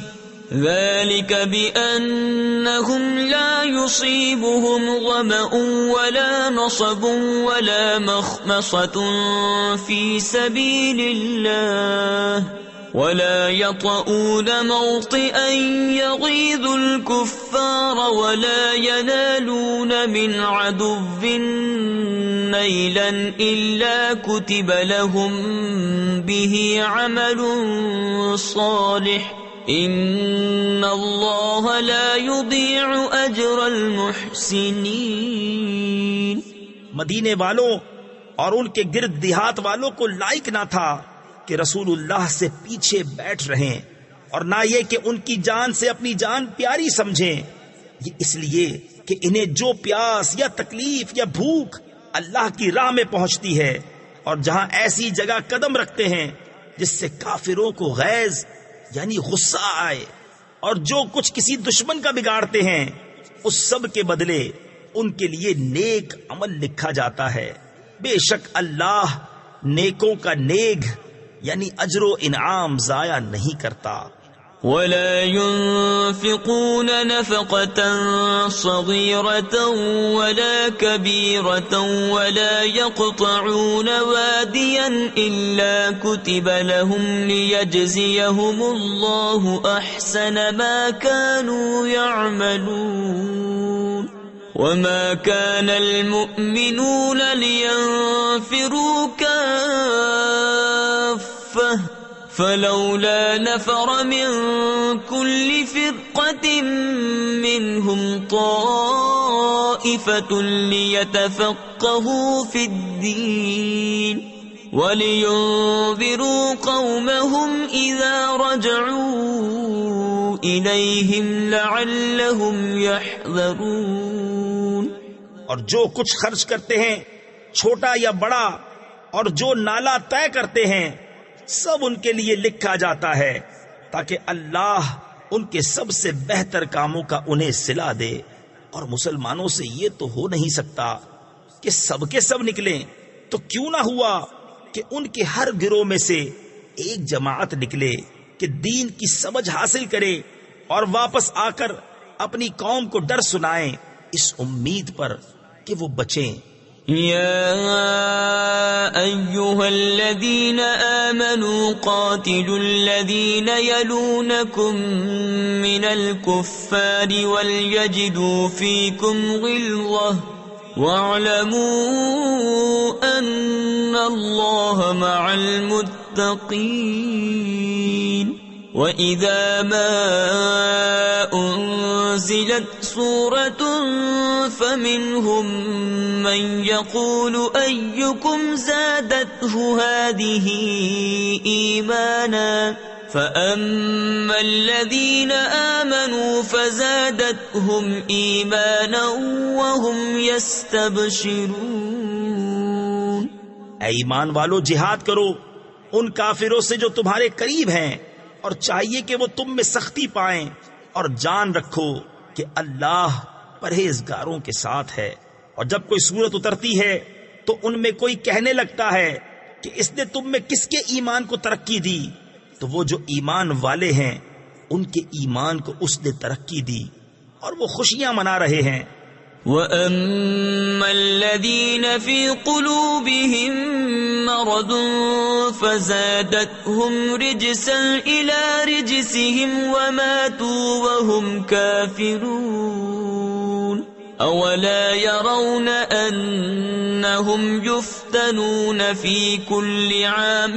ذلك بأنهم لا يصيبهم ظمأ ولا نصب ولا مخمصة في سبيل الله ولا يطؤون موطئا يغيظ الكفار ولا ينالون من عدو نيلا إلا كتب لهم به عمل صالح ان اللہ لا یضیع اجر المحسنین. مدینے والوں اور ان کے گرد دیہات والوں کو لائق نہ تھا کہ رسول اللہ سے پیچھے بیٹھ رہیں اور نہ یہ کہ ان کی جان سے اپنی جان پیاری سمجھیں. یہ اس لیے کہ انہیں جو پیاس یا تکلیف یا بھوک اللہ کی راہ میں پہنچتی ہے اور جہاں ایسی جگہ قدم رکھتے ہیں جس سے کافروں کو غیظ یعنی غصہ آئے اور جو کچھ کسی دشمن کا بگاڑتے ہیں اس سب کے بدلے ان کے لیے نیک عمل لکھا جاتا ہے. بے شک اللہ نیکوں کا نیک یعنی اجر و انعام ضائع نہیں کرتا. ولا ينفقون نفقة صغيرة ولا كبيرة ولا يقطعون واديا إلا كتب لهم ليجزيهم الله أحسن ما كانوا يعملون. وما كان المؤمنون لينفروا كافة فلولا نفر من كل فرقة منهم طائفة ليتفقهوا في الدين ولينذروا قومهم إذا رجعوا إليهم لعلهم يحذرون. اور جو کچھ خرچ کرتے ہیں چھوٹا یا بڑا اور جو نالا طے کرتے ہیں سب ان کے لیے لکھا جاتا ہے تاکہ اللہ ان کے سب سے بہتر کاموں کا انہیں صلہ دے. اور مسلمانوں سے یہ تو ہو نہیں سکتا کہ سب کے سب نکلیں، تو کیوں نہ ہوا کہ ان کے ہر گروہ میں سے ایک جماعت نکلے کہ دین کی سمجھ حاصل کرے اور واپس آ کر اپنی قوم کو ڈر سنائیں اس امید پر کہ وہ بچیں. يا أيها الذين آمنوا قاتلوا الذين يلونكم من الكفار وليجدوا فيكم غلظة واعلموا أن الله مع المتقين. وَإِذَا مَا أُنزِلَتْ سُورَةٌ فَمِنْهُمْ مَنْ يَقُولُ أَيُّكُمْ زَادَتْهُ هَذِهِ إِيمَانًا فَأَمَّا الَّذِينَ آمَنُوا فَزَادَتْهُمْ إِيمَانًا وَهُمْ يَسْتَبْشِرُونَ. اے ایمان والو جہاد کرو ان کافروں سے جو تمہارے قریب ہیں اور چاہیے کہ وہ تم میں سختی پائیں اور جان رکھو کہ اللہ پرہیزگاروں کے ساتھ ہے. اور جب کوئی صورت اترتی ہے تو ان میں کوئی کہنے لگتا ہے کہ اس نے تم میں کس کے ایمان کو ترقی دی، تو وہ جو ایمان والے ہیں ان کے ایمان کو اس نے ترقی دی اور وہ خوشیاں منا رہے ہیں. وَأَمَّا الَّذِينَ فِي قُلُوبِهِم مَّرَضٌ فزادتهم رجسا إلى رجسهم وماتوا وهم كافرون أولا يرون أنهم يفتنون في كل عام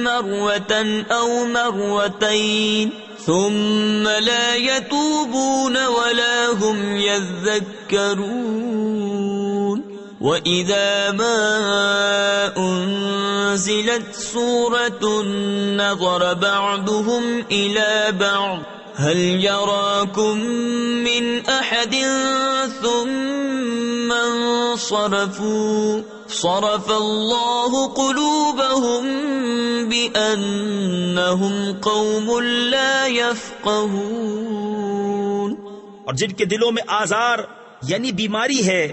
مرة أو مرتين ثم لا يتوبون ولا هم يذكرون وَإِذَا مَا أُنزِلَتْ سُورَةٌ نَظَرَ بَعْضُهُمْ إِلَى بَعْضٍ هَلْ يَرَاكُمْ مِنْ أَحَدٍ ثُمَّ انصَرَفُوا صَرَفَ اللَّهُ قُلُوبَهُمْ بِأَنَّهُمْ قَوْمٌ لَا يَفْقَهُونَ اور جن کے دلوں میں آزار یعنی بیماری ہے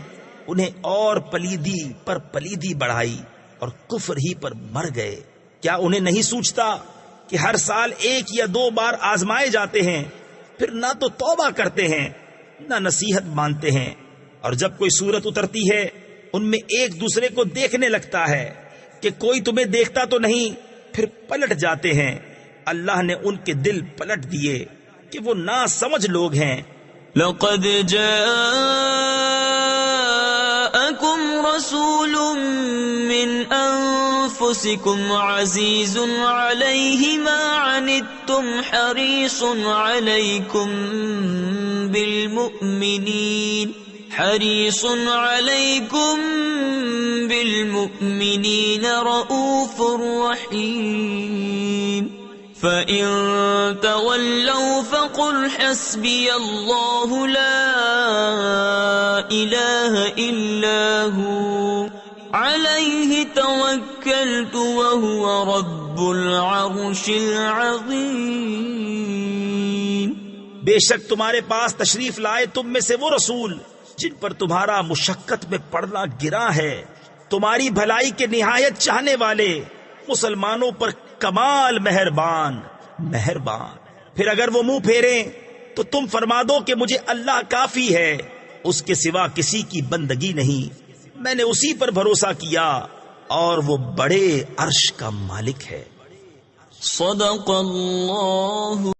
انہیں اور پلیدی پر پلیدی بڑھائی اور کفر ہی پر مر گئے. کیا انہیں نہیں سوچتا کہ ہر سال 1 یا 2 بار آزمائے جاتے ہیں، پھر نہ تو توبہ کرتے ہیں نہ نصیحت مانتے ہیں، اور جب کوئی صورت اترتی ہے ان میں ایک دوسرے کو دیکھنے لگتا ہے کہ کوئی تمہیں دیکھتا تو نہیں، پھر پلٹ جاتے ہیں. اللہ نے ان کے دل پلٹ دیے کہ وہ ناسمجھ لوگ ہیں. لقد جاءكم رسول من أنفسكم عزيز عليه ما عنتم حريص عليكم بالمؤمنين رؤوف رحيم فَإِن تَوَلَّوْا فَقُلْ حَسْبِيَ اللَّهُ لَا إِلَٰهَ إِلَّا هُوَ عَلَيْهِ تَوَكَّلْتُ وَهُوَ رَبُّ الْعَرْشِ الْعَظِيمِ. بے شک تمہارے پاس تشریف لائے تم میں سے وہ رسول جن پر تمہارا مشقت میں پڑنا گرا ہے، تمہاری بھلائی کے نہایت چاہنے والے، مسلمانوں پر کمال مہربان. پھر اگر وہ منہ پھیریں تو تم فرما دو کہ مجھے اللہ کافی ہے، اس کے سوا کسی کی بندگی نہیں، میں نے اسی پر بھروسہ کیا اور وہ بڑے عرش کا مالک ہے. صدق اللہ